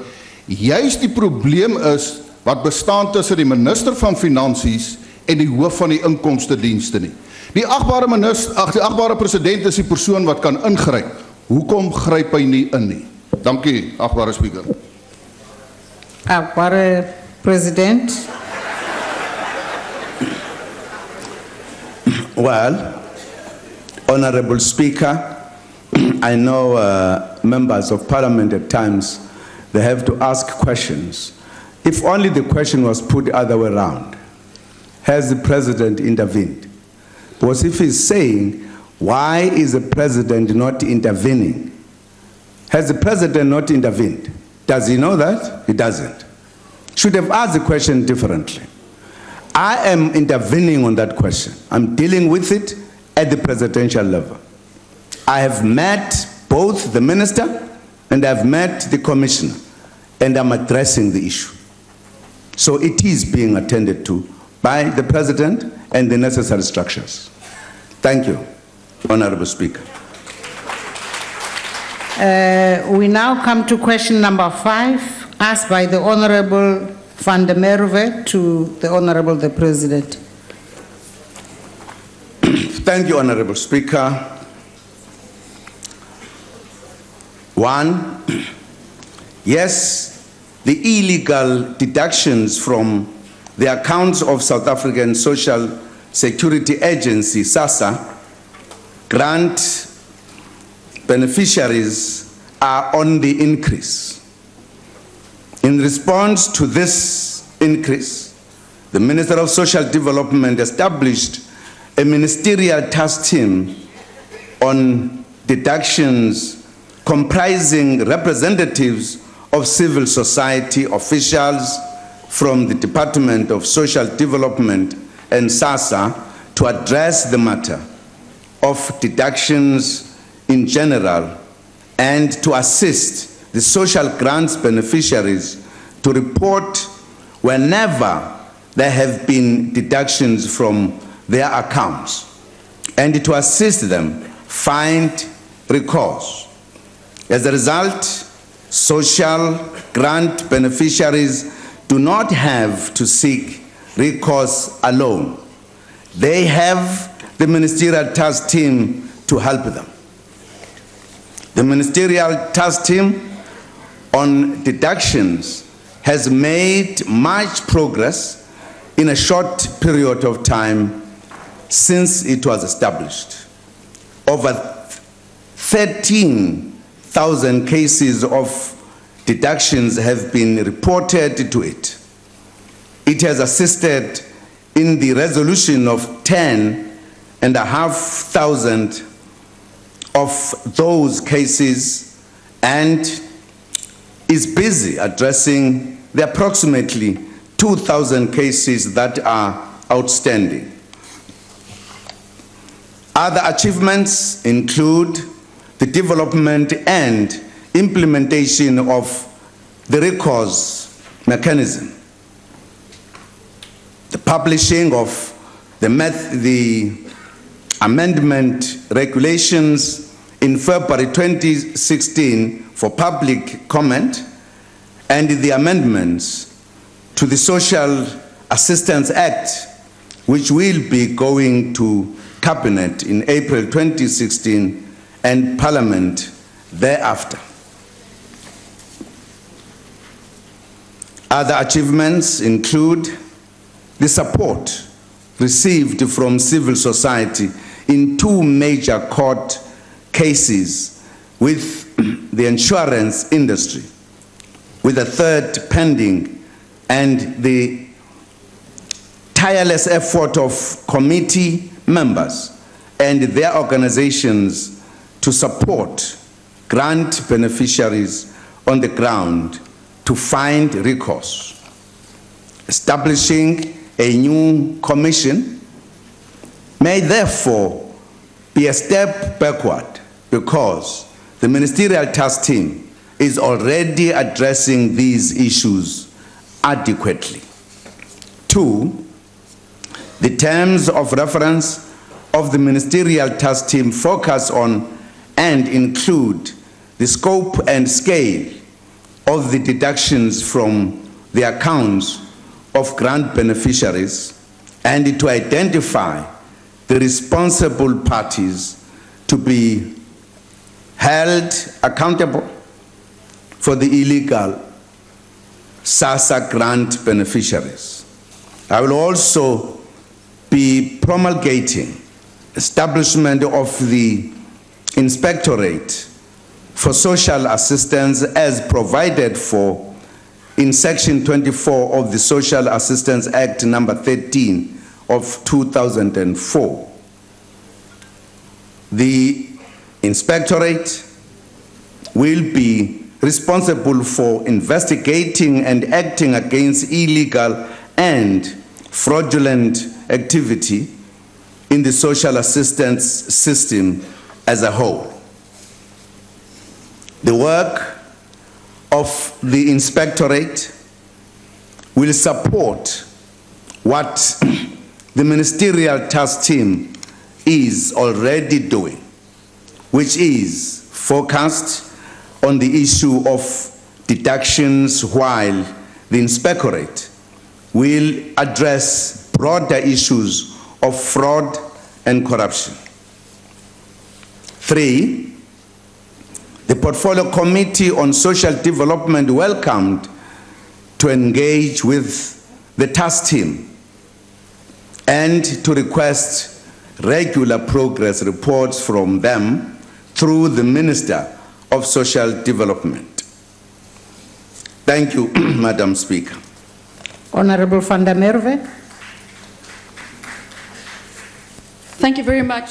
juist die probleem is wat bestaan tussen die minister van Finansies en die hoof van die inkomstedienste nie. Die agbare president is die persoon wat kan ingryp. Hoekom gryp hy nie in nie? Dankie, agbare speaker. Agbare President. Well, Honorable Speaker, I know members of Parliament at times, they have to ask questions. If only the question was put the other way around. Has the President intervened? Because if he's saying, why is the President not intervening? Has the President not intervened? Does he know that? He doesn't. Should have asked the question differently. I am intervening on that question. I'm dealing with it at the presidential level. I have met both the minister and I've met the commissioner, and I'm addressing the issue. So it is being attended to by the president and the necessary structures. Thank you, Honorable Speaker. We now come to question number 5, asked by the Honorable Van der Merwe to the Honorable the President. Thank you, Honorable Speaker. 1, yes, the illegal deductions from the accounts of South African Social Security Agency, SASSA, grant beneficiaries are on the increase. In response to this increase, the Minister of Social Development established a ministerial task team on deductions comprising representatives of civil society officials from the Department of Social Development and SASSA to address the matter of deductions in general and to assist the social grants beneficiaries to report whenever there have been deductions from their accounts and to assist them find recourse. As a result, social grant beneficiaries do not have to seek recourse alone. They have the ministerial task team to help them. The ministerial task team on deductions has made much progress in a short period of time since it was established. Over 13,000 cases of deductions have been reported to it. It has assisted in the resolution of 10,500 of those cases and is busy addressing the approximately 2,000 cases that are outstanding. Other achievements include the development and implementation of the recourse mechanism, the publishing of the amendment regulations in February 2016 for public comment, and the amendments to the Social Assistance Act, which will be going to Cabinet in April 2016 and Parliament thereafter. Other achievements include the support received from civil society in 2 major court cases with the insurance industry, with a 3rd pending, and the tireless effort of committee members and their organizations to support grant beneficiaries on the ground to find recourse. Establishing a new commission may therefore be a step backward, because the ministerial task team is already addressing these issues adequately. 2, the terms of reference of the ministerial task team focus on and include the scope and scale of the deductions from the accounts of grant beneficiaries, and to identify the responsible parties to be held accountable for the illegal SASSA grant beneficiaries. I will also be promulgating establishment of the Inspectorate for Social Assistance as provided for in Section 24 of the Social Assistance Act number 13 of 2004. The Inspectorate will be responsible for investigating and acting against illegal and fraudulent activity in the social assistance system as a whole. The work of the Inspectorate will support what the ministerial task team is already doing, which is focused on the issue of deductions, while the Inspectorate will address broader issues of fraud and corruption. 3, the Portfolio Committee on Social Development welcomed to engage with the task team and to request regular progress reports from them through the Minister of Social Development. Thank you, Madam Speaker. Honorable van der Merwe. Thank you very much,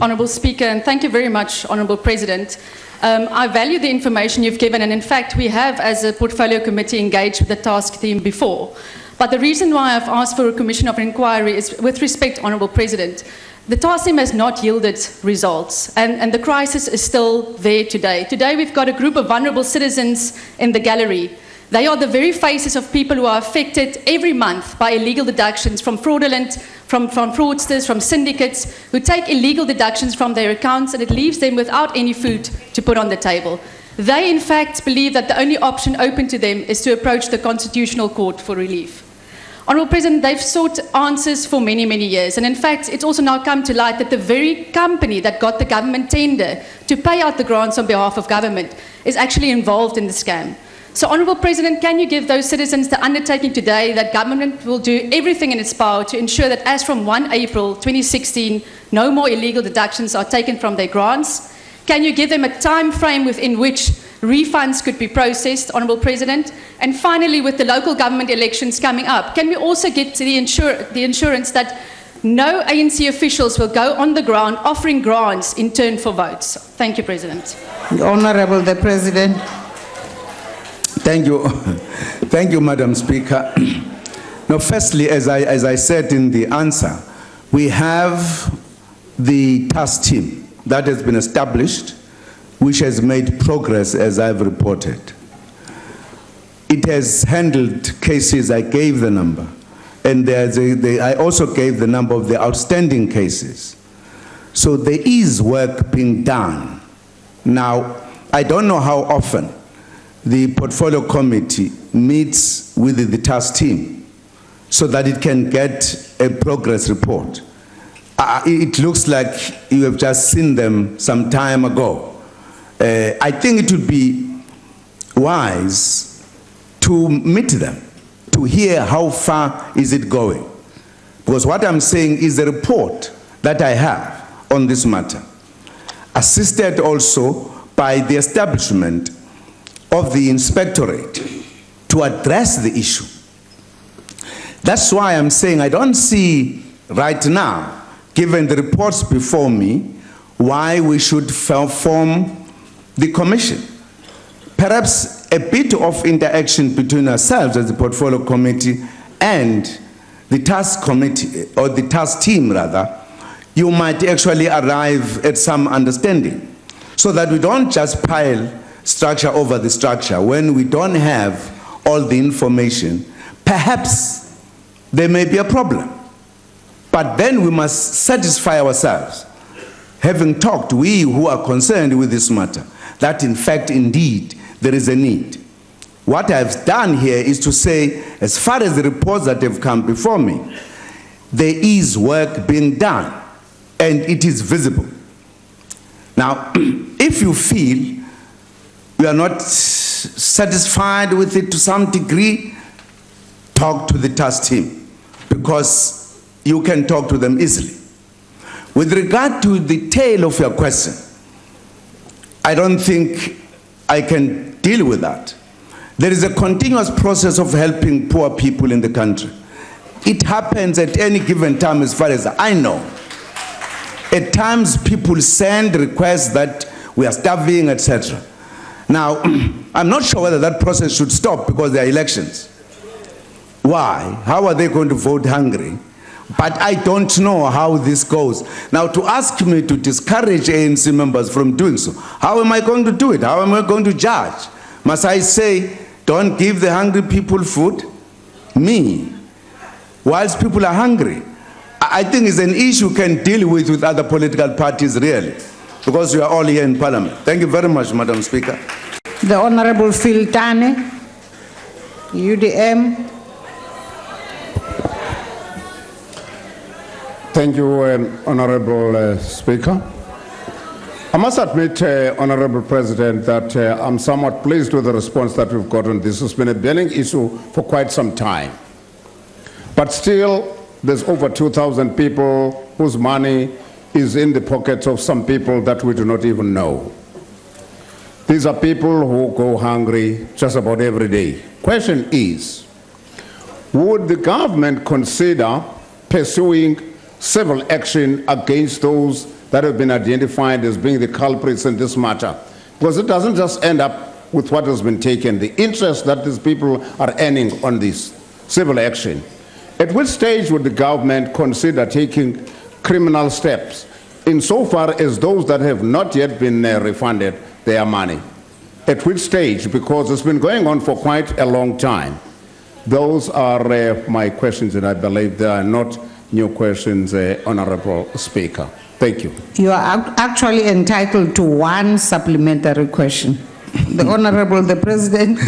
Honourable Speaker, and thank you very much, Honourable President. I value the information you've given, and in fact, we have, as a Portfolio Committee, engaged with the task team before. But the reason why I've asked for a commission of inquiry is, with respect, Honourable President, the task team has not yielded results, and the crisis is still there today. Today, we've got a group of vulnerable citizens in the gallery. They are the very faces of people who are affected every month by illegal deductions from fraudsters, from syndicates, who take illegal deductions from their accounts, and it leaves them without any food to put on the table. They, in fact, believe that the only option open to them is to approach the Constitutional Court for relief. Honourable President, they've sought answers for many, many years, and in fact, it's also now come to light that the very company that got the government tender to pay out the grants on behalf of government is actually involved in the scam. So, Honourable President, can you give those citizens the undertaking today that government will do everything in its power to ensure that as from 1 April 2016, no more illegal deductions are taken from their grants? Can you give them a time frame within which refunds could be processed, Honourable President? And finally, with the local government elections coming up, can we also get to the assurance that no ANC officials will go on the ground offering grants in turn for votes? Thank you, President. Honourable the President. Thank you. Thank you, Madam Speaker. Now, firstly, as I said in the answer, we have the task team that has been established which has made progress as I've reported. It has handled cases, I gave the number, and I also gave the number of the outstanding cases. So there is work being done. Now, I don't know how often the portfolio committee meets with the task team so that it can get a progress report. It looks like you have just seen them some time ago. I think it would be wise to meet them, to hear how far is it going. Because what I'm saying is the report that I have on this matter, assisted also by the establishment of the inspectorate to address the issue. That's why I'm saying I don't see right now, given the reports before me, why we should form the commission. Perhaps a bit of interaction between ourselves as the portfolio committee and the task committee, or the task team rather, you might actually arrive at some understanding so that we don't just pile structure over the structure when we don't have all the information. Perhaps there may be a problem, but then we must satisfy ourselves, having talked, we who are concerned with this matter, that in fact, indeed, there is a need. What I've done here is to say, as far as the reports that have come before me, there is work being done, and it is visible. Now, if you feel you are not satisfied with it to some degree, talk to the task team, because you can talk to them easily. With regard to the tail of your question, I don't think I can deal with that. There is a continuous process of helping poor people in the country. It happens at any given time as far as I know. At times people send requests that we are starving, etc. Now, I'm not sure whether that process should stop because there are elections. Why? How are they going to vote hungry? But I don't know how this goes. Now, to ask me to discourage ANC members from doing so, how am I going to do it? How am I going to judge? Must I say, don't give the hungry people food? Me, whilst people are hungry. I think it's an issue you can deal with other political parties, really, because we are all here in Parliament. Thank you very much, Madam Speaker. The Honorable Phil Tane, UDM. Thank you, Honorable Speaker. I must admit, Honorable President, that I'm somewhat pleased with the response that we've gotten. This has been a burning issue for quite some time. But still, there's over 2,000 people whose money is in the pockets of some people that we do not even know. These are people who go hungry just about every day. Question is, would the government consider pursuing civil action against those that have been identified as being the culprits in this matter? Because it doesn't just end up with what has been taken, the interest that these people are earning on this civil action. At which stage would the government consider taking criminal steps insofar as those that have not yet been refunded their money? At which stage? Because it's been going on for quite a long time. Those are my questions, and I believe they are not new questions, Honorable Speaker. Thank you. You are actually entitled to one supplementary question. The Honorable the President.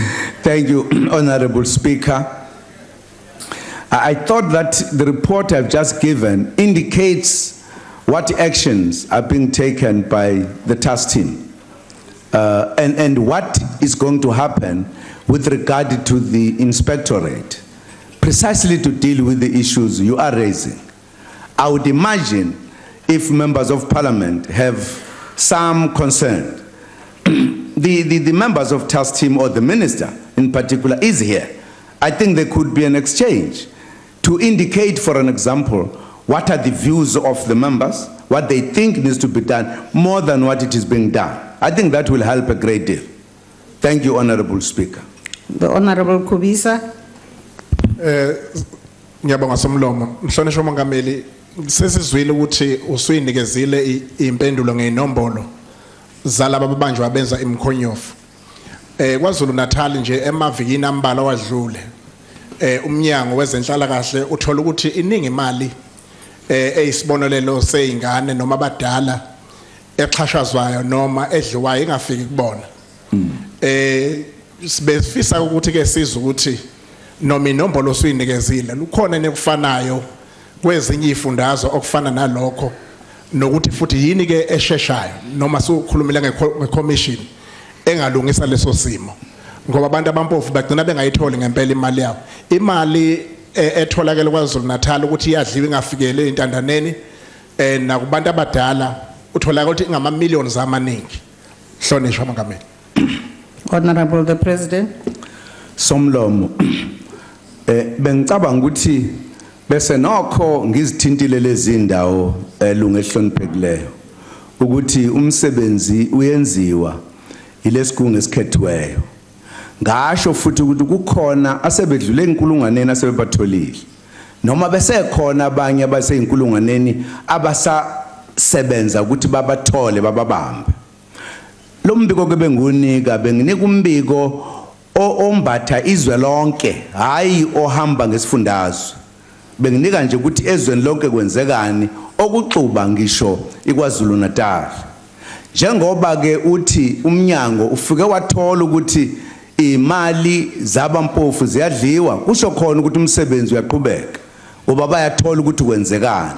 Thank you, Honorable Speaker. I thought that the report I've just given indicates what actions are being taken by the task team and what is going to happen with regard to the inspectorate, precisely to deal with the issues you are raising. I would imagine if members of parliament have some concern, the members of task team or the minister in particular is here. I think there could be an exchange to indicate, for an example, what are the views of the members, what they think needs to be done, more than what it is being done. I think that will help a great deal. Thank you, Honorable Speaker. The Honorable Kubisa. Ngiyabonga somlomo. Mhlonishwa mongameli, sesizwile ukuthi usuyinikezile impendulo ngenombolo zalaba ababanjwa benza imkhonyovu. KwaZulu Natal nje emavikini ambala wadlule umnyango wezenhlala kahle uthola ukuthi iningi imali eyisibonelelo seyingane noma abadala exhashazwayo noma edliwayo ingafiki kubona. Sibefisa ukuthi ke sizwe ukuthi noma inombolo osuyinikezile lukhona nekufanayo kwezinye ifundazwe okufana nalokho nokuthi futhi yini ke esheshayo noma sokhulumela ngecommission engalungisa leso simo ngoba abantu abampofu bagcina bengayitholi ngempela imali yabo. Imali etholakala kwaZulu Natal ukuthi iyadliwa ingafikele entandaneni nakubantu abadala utholakala ukuthi ingama millions amaningi. Hlonishwa mongameli. Honorable the President. Somlomo. Bengicabanga ukuthi bese nokho ngizithintile lezi ndawo elunge ehloniphekileyo ukuthi umsebenzi uyenziwa ilesigungu esikhethiweyo. Ngasho futhi ukuthi kukhona asebedlule inkulunganeni asebebatholile noma bese khona abanye abaseyinkulunganeni abasasebenza ukuthi babathole bababambe. Lo mbiko ke bengunika benginika umbiko ombatha izwe lonke hayi ohamba ngesifundazwe. Benginika nje ukuthi ezweni lonke kwenzekani okuxuba ngisho iKwaZulu Natal. Njengoba ke uthi umnyango ufike wathola ukuthi imali zabampofu ziyadliwa kusho khona ukuthi umsebenzi uyaqhubeka ngoba bayathola ukuthi kwenzekani.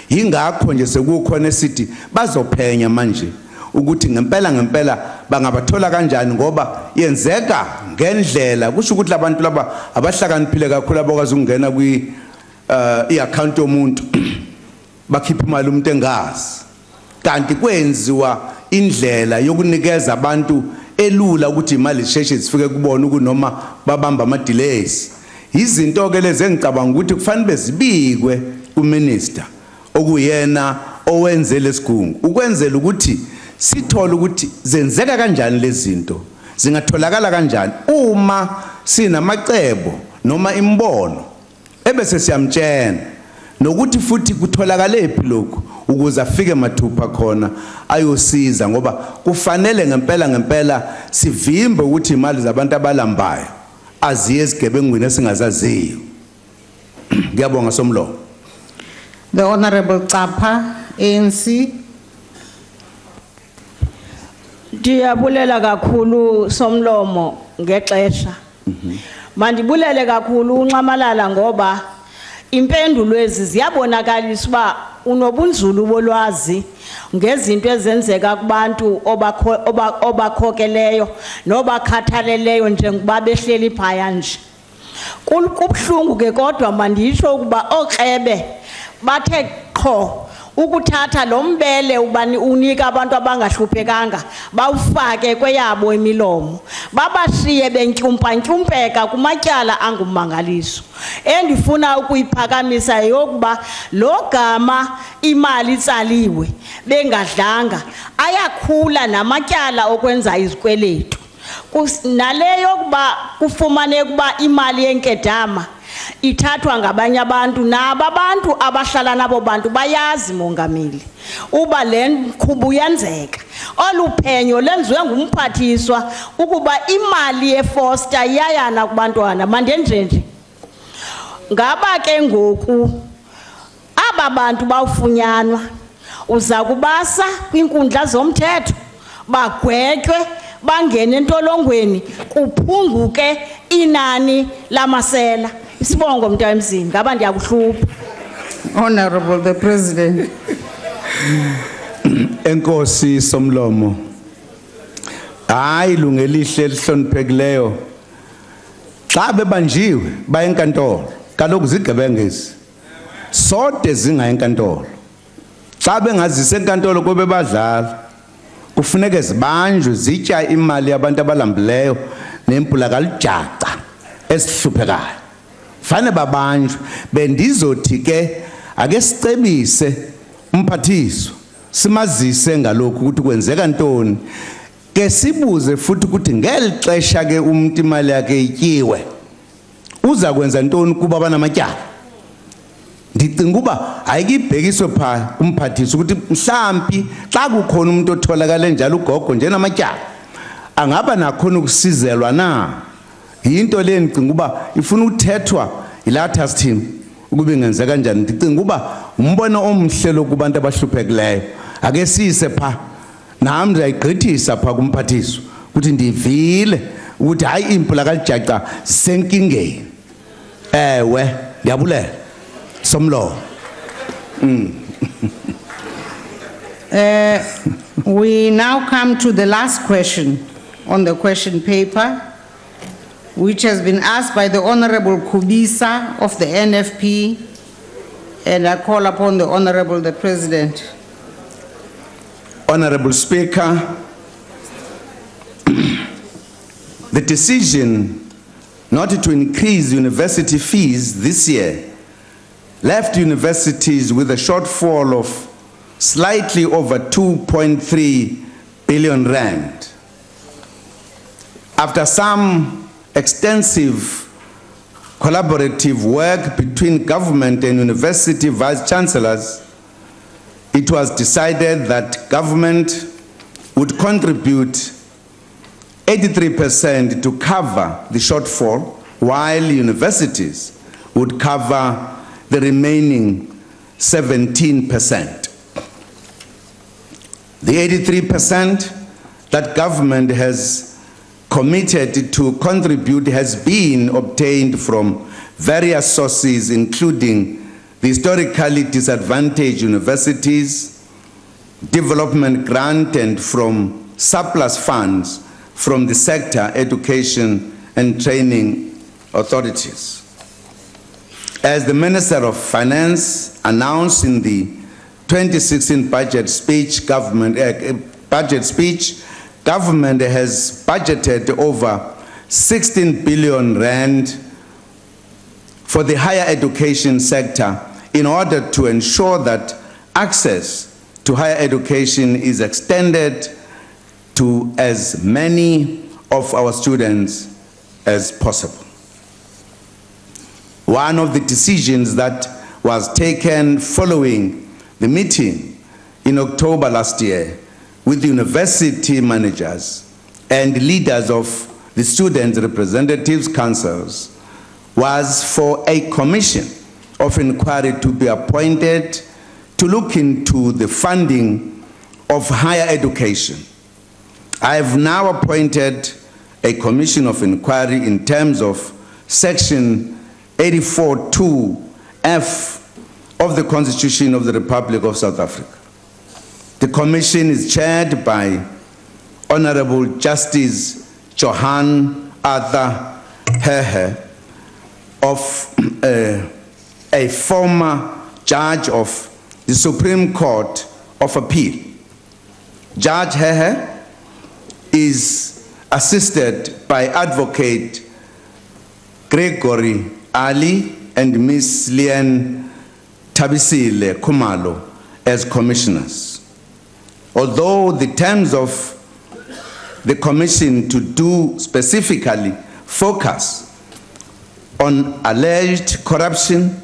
Yingakho nje sekukhona esithi bazophenya manje ukuthi ngempela bangabathola kanjani ngoba yenzeka ngendlela kusho ukuthi labantu laba abahlakaniphile kakhulu abakwazi ukungena kwi iaccount yomuntu bakhipha imali umuntu engazi kanti kwenziwa indlela yokunikeza abantu elula ukuthi imali zisheshe zifike kubona ukunoma babamba ama delays. Izinto ke lezi engicabanga ukuthi kufanele bezibikwe kuminister okuyena owenze lesigungu ukwenzela ukuthi sithole ukuthi zenzeka kanjani lezi zinto zingatholakala kanjani uma sinamacebo noma imbono ebese siyamtshena nokuthi futhi kutholakale phi lokho ukuze afike mathupha khona ayosiza ngoba kufanele ngempela sivimbe ukuthi imali zabantu abalambayo aziye ezigebengwini esingazaziyo. Ngiyabonga Somlomo. The Honorable Tsapha, ANC. Ndiyabulela kakhulu Somlomo ngexesha. Mandibulele kakhulu unxamalala ngoba impendulo ezi ziyabonakalisa uba unobunzulu bolwazi ngezinto ezenzeka kubantu obakhokeleyo nobakhathaleleyo njengoba behleli phaya nje. Kubhlungu ke kodwa mandisho ukuba okrebe bathe qho ukuthatha lo mbele ubani unika abantu abangahluphekanga bawufake kweyabo imilomo babashiye bentyumpa-ntyumpeka kumatyala angumangaliso. Endifuna ukuyiphakamisa yokuba lo gama imali itsaliwe bengadlanga ayakhula namatyala okwenza izikweletu naleyo yokuba kufumaneke ukuba imali yenkedama ithathwa ngabanye abantu nabo abantu abahlala nabo bantu bayazi mongameli uba le nkqubo yenzeka. Oluphenyo lenziwe ngumphathiswa ukuba imali yefoster iyayana kubantwana mandenjenje. Ngaba ke ngoku aba bantu bawufunyanwa uza kubasa kwinkundla zomthetho bagwetywe bangene entolongweni kuphunguke inani lamasela. Isibongo mntamzini ngaba ndiyakuhlupha. Honorable the President. Enkosi Somlomo. Hayi lungelihle lihloniphekileyo. Xa bebanjiwe baye enkantolo kaloku zigebengezi. Sode zinga enkantolo. Xa bengazise enkantolo kobe badlala kufuneka zibanjwe zitya imali yabantu abalambileyo nempula kalijaca esihluphekayo. Fane babanjwe bendizothi ke ake sicebise umphathiswa simazise ngalokho ukuthi kwenzeka ntoni ke sibuze futhi ukuthi ngelixesha ke umuntu imali yakhe ityiwe uza kwenza ntoni kuba banamatyala. ndicinga uba ayikibhekiswe pha umphathisi ukuthi mhlambi xa kukhona umuntu otholakale njalo ugogo njenamatyala angaba nakhona ukusizelwa na. Yinto le ndicinga uba ifuna uthethwa ilathas team ukube ingenzeka kanjani. Ndicinga uba umbono omhle lo kubantu abahluphekileyo ake sise pha nami ndiyayigqithisa pha kumphathiso ukuthi ndivile ukuthi hayi impula kaJaca senkingeni. Ewe ndiyabulela Somlo. We now come to the last question on the question paper, which has been asked by the Honorable Kubisa of the NFP, and I call upon the Honorable the President. Honorable Speaker, the decision not to increase university fees this year left universities with a shortfall of slightly over 2.3 billion rand. After some extensive collaborative work between government and university vice chancellors, it was decided that government would contribute 83% to cover the shortfall, while universities would cover the remaining 17%. The 83% that government has committed to contribute has been obtained from various sources, including the historically disadvantaged universities, development grant, and from surplus funds from the sector, education and training authorities. As the Minister of Finance announced in the 2016 budget speech, government has budgeted over 16 billion rand for the higher education sector in order to ensure that access to higher education is extended to as many of our students as possible. One of the decisions that was taken following the meeting in October last year with university managers and leaders of the Student Representatives Councils was for a commission of inquiry to be appointed to look into the funding of higher education. I have now appointed a commission of inquiry in terms of Section 84(2)(f) of the Constitution of the Republic of South Africa. The commission is chaired by Honorable Justice Johan Arthur Hehe, of a former judge of the Supreme Court of Appeal. Judge Hehe is assisted by Advocate Gregory Ali and Ms. Lian Tabisile Kumalo as commissioners. Although the terms of the commission to do specifically focus on alleged corruption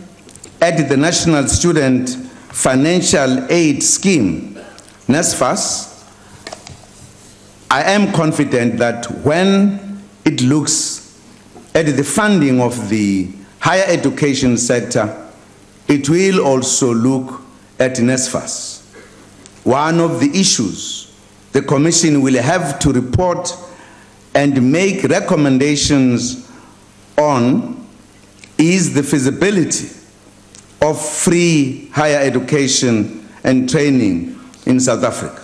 at the National Student Financial Aid Scheme, NSFAS, I am confident that when it looks at the funding of the higher education sector, it will also look at NSFAS. One of the issues the Commission will have to report and make recommendations on is the feasibility of free higher education and training in South Africa.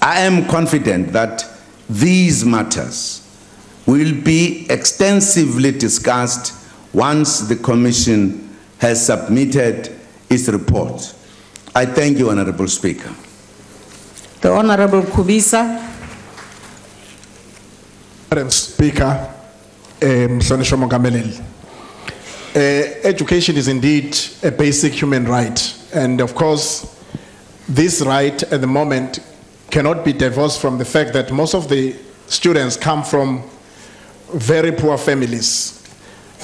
I am confident that these matters will be extensively discussed once the Commission has submitted its report. I thank you, Honorable Speaker. The Honorable Kubisa. Madam Speaker, education is indeed a basic human right, and of course, this right at the moment cannot be divorced from the fact that most of the students come from very poor families.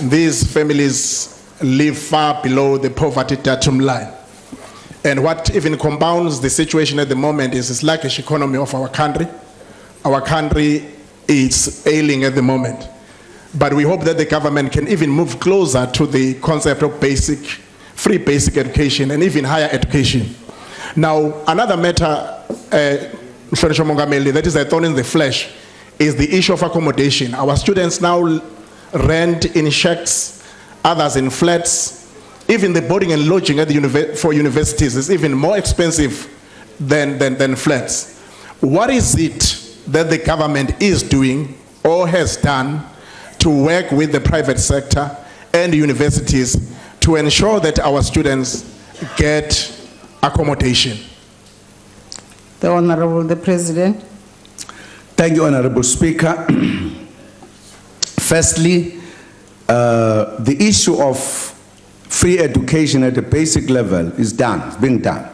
These families live far below the poverty datum line. And what even compounds the situation at the moment is the sluggish economy of our country. Our country is ailing at the moment. But we hope that the government can even move closer to the concept of free basic education and even higher education. Now, another matter, that is a thorn in the flesh, is the issue of accommodation. Our students now rent in shacks, others in flats. Even the boarding and lodging at for universities is even more expensive than flats. What is it that the government is doing or has done to work with the private sector and universities to ensure that our students get accommodation? The Honorable the President. Thank you, Honorable Speaker. Firstly, the issue of free education at the basic level is done, it's being done.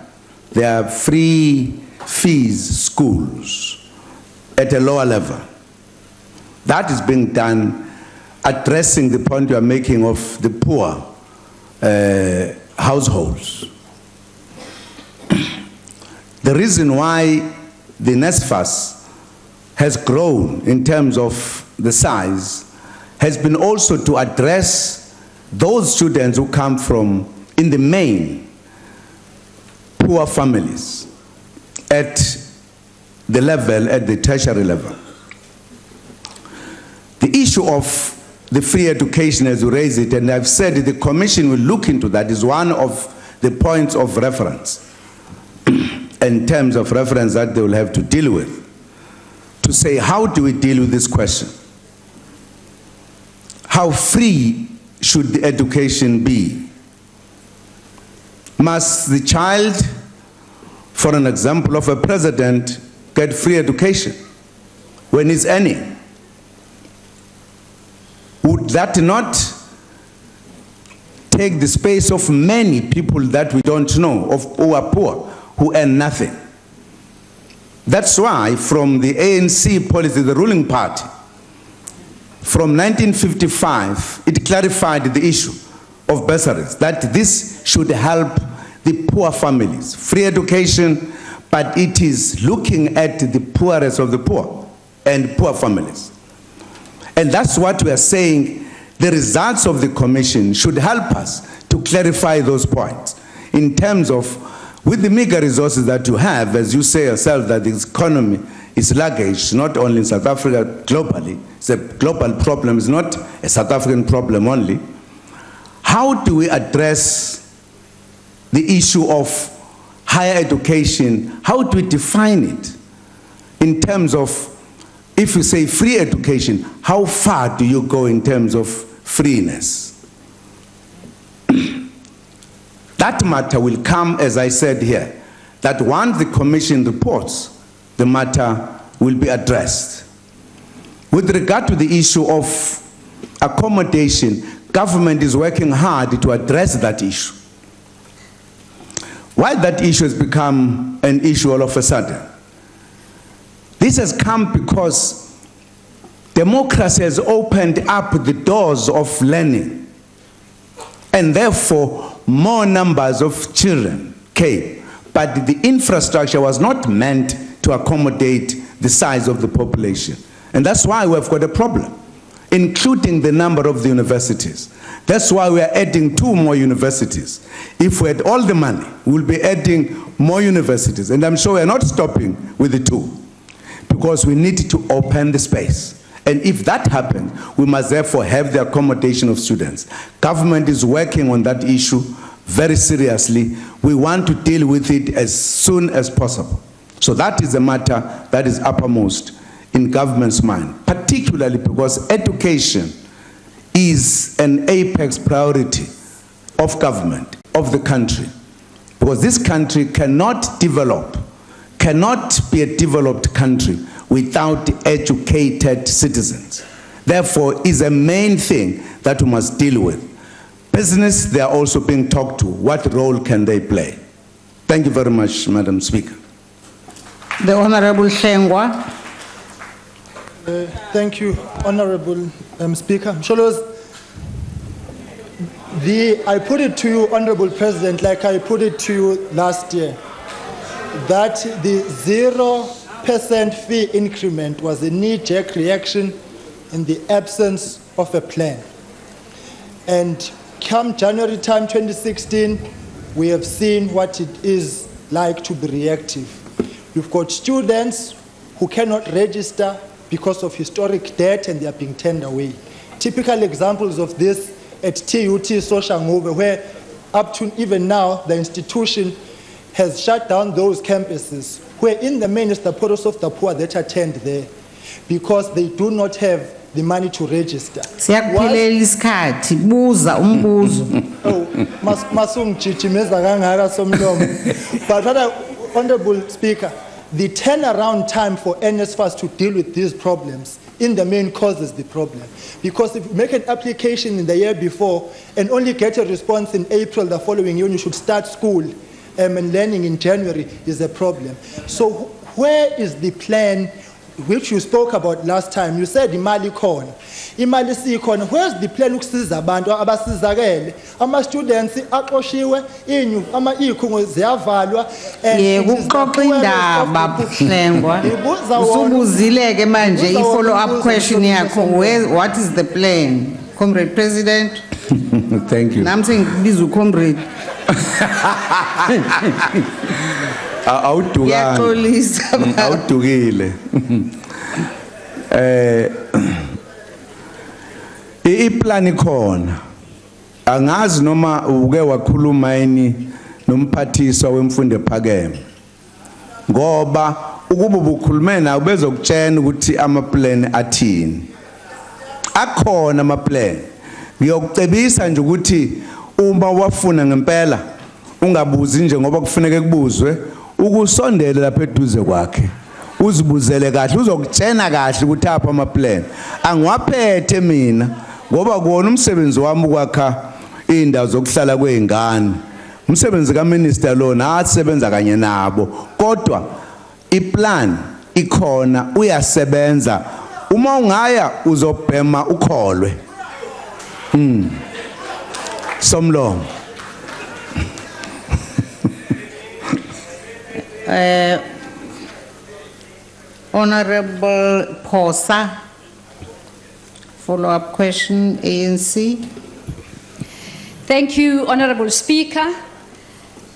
There are free fees schools at a lower level. That is being done, addressing the point you are making of the poor households. The reason why the NSFAS has grown in terms of the size has been also to address those students who come from, in the main, poor families at the tertiary level. The issue of the free education, as you raise it, and I've said the Commission will look into that, is one of the points of reference, in terms of reference that they will have to deal with, to say, how do we deal with this question? How free should the education be? Must the child, for an example of a president, get free education when he's earning? Would that not take the space of many people that we don't know, who are poor, who earn nothing? That's why from the ANC policy, the ruling party, from 1955, it clarified the issue of bursaries, that this should help the poor families. Free education, but it is looking at the poorest of the poor and poor families. And that's what we are saying, the results of the Commission should help us to clarify those points in terms of, with the meager resources that you have, as you say yourself, that the economy is sluggish, not only in South Africa, globally. It's a global problem, it's not a South African problem only. How do we address the issue of higher education? How do we define it in terms of, if you say free education, how far do you go in terms of freeness? That matter will come, as I said here, that once the Commission reports, the matter will be addressed. With regard to the issue of accommodation, government is working hard to address that issue. Why that issue has become an issue all of a sudden? This has come because democracy has opened up the doors of learning, and therefore more numbers of children came, but the infrastructure was not meant to accommodate the size of the population. And that's why we've got a problem, including the number of the universities. That's why we are adding 2 more universities. If we had all the money, we'll be adding more universities. And I'm sure we're not stopping with the 2, because we need to open the space. And if that happens, we must therefore have the accommodation of students. Government is working on that issue very seriously. We want to deal with it as soon as possible. So that is a matter that is uppermost in government's mind, particularly because education is an apex priority of government, of the country. Because this country cannot develop, cannot be a developed country without educated citizens. Therefore, is a main thing that we must deal with. Business, they are also being talked to. What role can they play? Thank you very much, Madam Speaker. The Honorable Shengwa. Thank you, Honorable Speaker. Msholos, I put it to you, Honorable President, like I put it to you last year, that the 0% fee increment was a knee-jerk reaction in the absence of a plan. And come January time 2016, we have seen what it is like to be reactive. We've got students who cannot register because of historic debt and they are being turned away. Typical examples of this at TUT Soshanguve, where up to even now the institution has shut down those campuses, where in the main is the poorest of the poor that attend there because they do not have the money to register. Siyakuphelela isikhathi, buza umbuzo. Oh, masungijijimeza kangaka somlomo. But rather, Honorable Speaker, the turnaround time for NSFAS to deal with these problems in the main causes the problem. Because if you make an application in the year before and only get a response in April the following year, you should start school and learning in January is a problem. So where is the plan which you spoke about last time? You said imali khona. Imali sikhona. Where's the plan ukusiza abantu abasizakele? Ama students aqoshiwe inyu ama ikhungo ziyavalwa Ukuxoxa indaba Mhlengwa. Usubuzileke manje i-follow up question yakho. What is the plan? Comrade President. Thank you. Nami sengibiza uComrade. Awudukile. Iplan ikhona. Angazi noma uke wakhuluma yini nomphathiswa wemfundo ephakeme. Ngoba ukuba ubukhulume nawe bezokutshela ukuthi ama plan athini. Akhona ama plan. Ngiyokucebisa nje ukuthi uma wafuna ngempela ungabuzi nje ngoba kufanele kubuzwe ukusondela lapha eduze kwakhe uzibuzele kahle uzokutshena kahle ukuthi apha ama plan angiwaphethe mina ngoba kuona umsebenzi wami ukwakha indawo zokuhlala kweingane umsebenzi kaMinister lona asebenza kanye nabo kodwa iplan ikhona uyasebenza uma ungaya uzobhema ukholwe Somlong. Honorable Posa, follow-up question, ANC. Thank you, Honorable Speaker.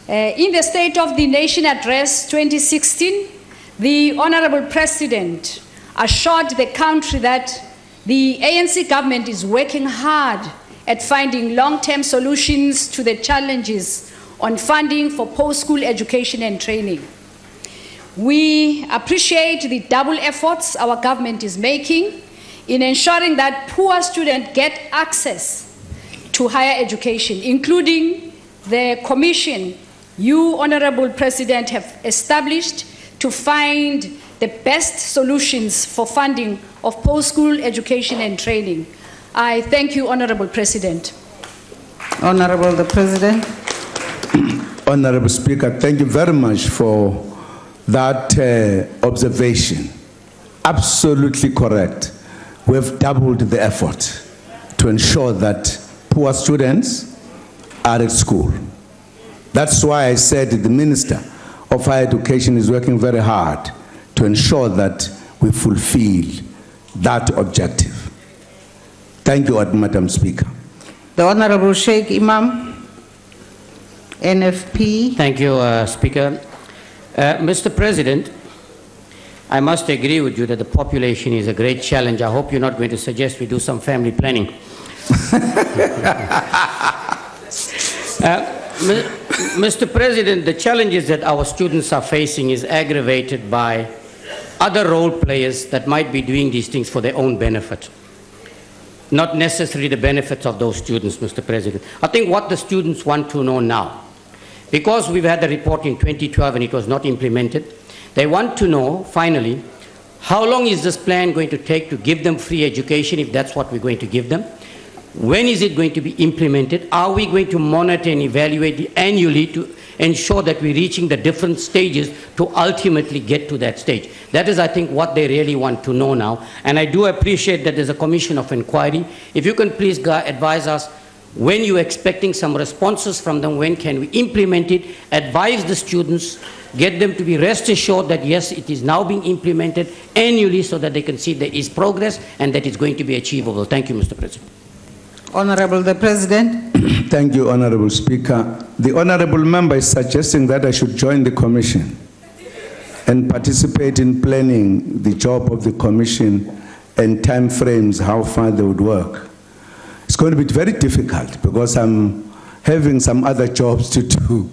In the State of the Nation Address 2016, the Honorable President assured the country that the ANC government is working hard at finding long-term solutions to the challenges on funding for post-school education and training. We appreciate the double efforts our government is making in ensuring that poor students get access to higher education, including the commission you, Honorable President, have established to find the best solutions for funding of post-school education and training. I thank you, Honorable President. Honorable the President. Honorable Speaker, thank you very much for that observation. Absolutely correct. We've doubled the effort to ensure that poor students are at school. That's why I said the Minister of Higher Education is working very hard to ensure that we fulfill that objective. Thank you, Madam Speaker. The Honorable Sheikh Imam, NFP. Thank you, Speaker. Mr. President, I must agree with you that the population is a great challenge. I hope you're not going to suggest we do some family planning. Mr. President, the challenges that our students are facing is aggravated by other role players that might be doing these things for their own benefit. Not necessarily the benefits of those students, Mr. President. I think what the students want to know now, because we've had the report in 2012 and it was not implemented, they want to know, finally, how long is this plan going to take to give them free education, if that's what we're going to give them? When is it going to be implemented? Are we going to monitor and evaluate it annually to ensure that we're reaching the different stages to ultimately get to that stage? That is, I think, what they really want to know now. And I do appreciate that there's a commission of inquiry. If you can please advise us When you're expecting some responses from them, when can we implement it, advise the students, get them to be rest assured that yes, it is now being implemented annually so that they can see there is progress and that it's going to be achievable. Thank you, Mr. President. Honorable the President. Thank you, Honorable Speaker. The Honorable Member is suggesting that I should join the Commission and participate in planning the job of the Commission and time frames, how far they would work. It's going to be very difficult because I'm having some other jobs to do.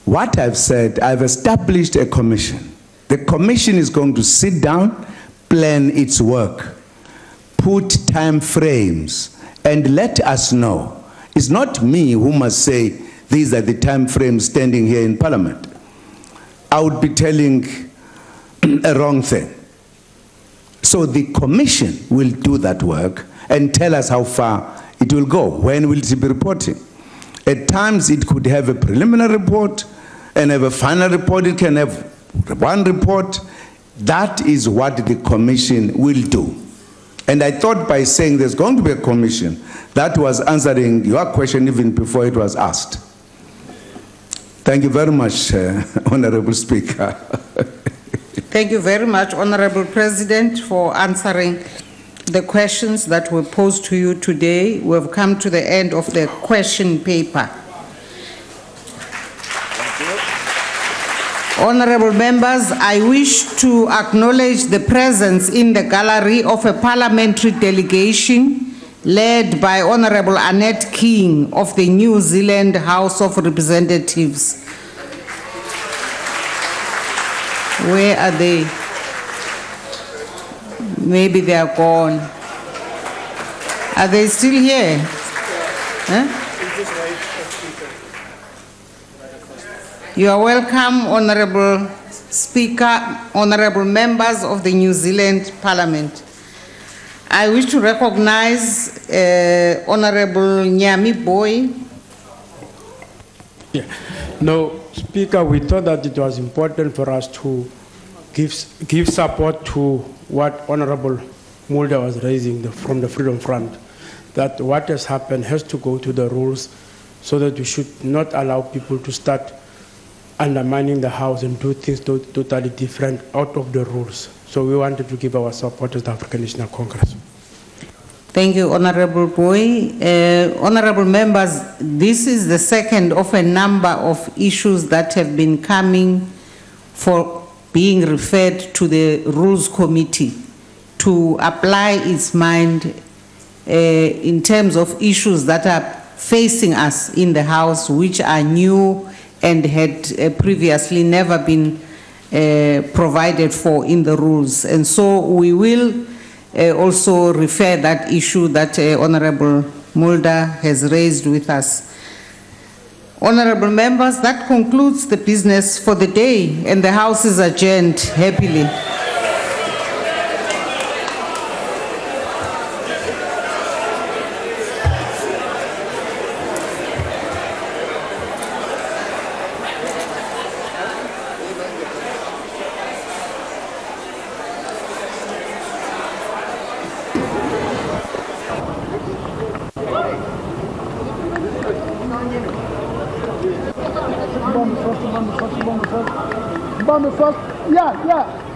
What I've said, I've established a commission. The commission is going to sit down, plan its work, put time frames, and let us know. It's not me who must say these are the time frames standing here in Parliament. I would be telling a wrong thing. So the commission will do that work and tell us how far it will go. When will it be reporting? At times it could have a preliminary report and have a final report. It can have one report. That is what the commission will do. And I thought by saying there's going to be a commission, that was answering your question even before it was asked. Thank you very much, Honorable Speaker. Thank you very much, Honorable President, for answering the questions that were posed to you today. We have come to the end of the question paper. Honorable members, I wish to acknowledge the presence in the gallery of a parliamentary delegation led by Honorable Annette King of the New Zealand House of Representatives. Where are they? Maybe they are gone. Are they still here? Huh? You are welcome, Honorable Speaker, honorable members of the New Zealand Parliament. I wish to recognize Honorable Nyami Boy. Yeah. No, Speaker, we thought that it was important for us to give support to what Honorable Mulder was raising from the Freedom Front, that what has happened has to go to the rules so that we should not allow people to start undermining the House and do things totally different out of the rules. So we wanted to give our support to the African National Congress. Thank you, Honorable Boy. Honorable members, this is the second of a number of issues that have been coming for being referred to the Rules Committee to apply its mind in terms of issues that are facing us in the House, which are new and had previously never been provided for in the rules. And so we will also refer that issue that Honorable Mulder has raised with us. Honorable members, that concludes the business for the day, and the House is adjourned happily. First. Yeah.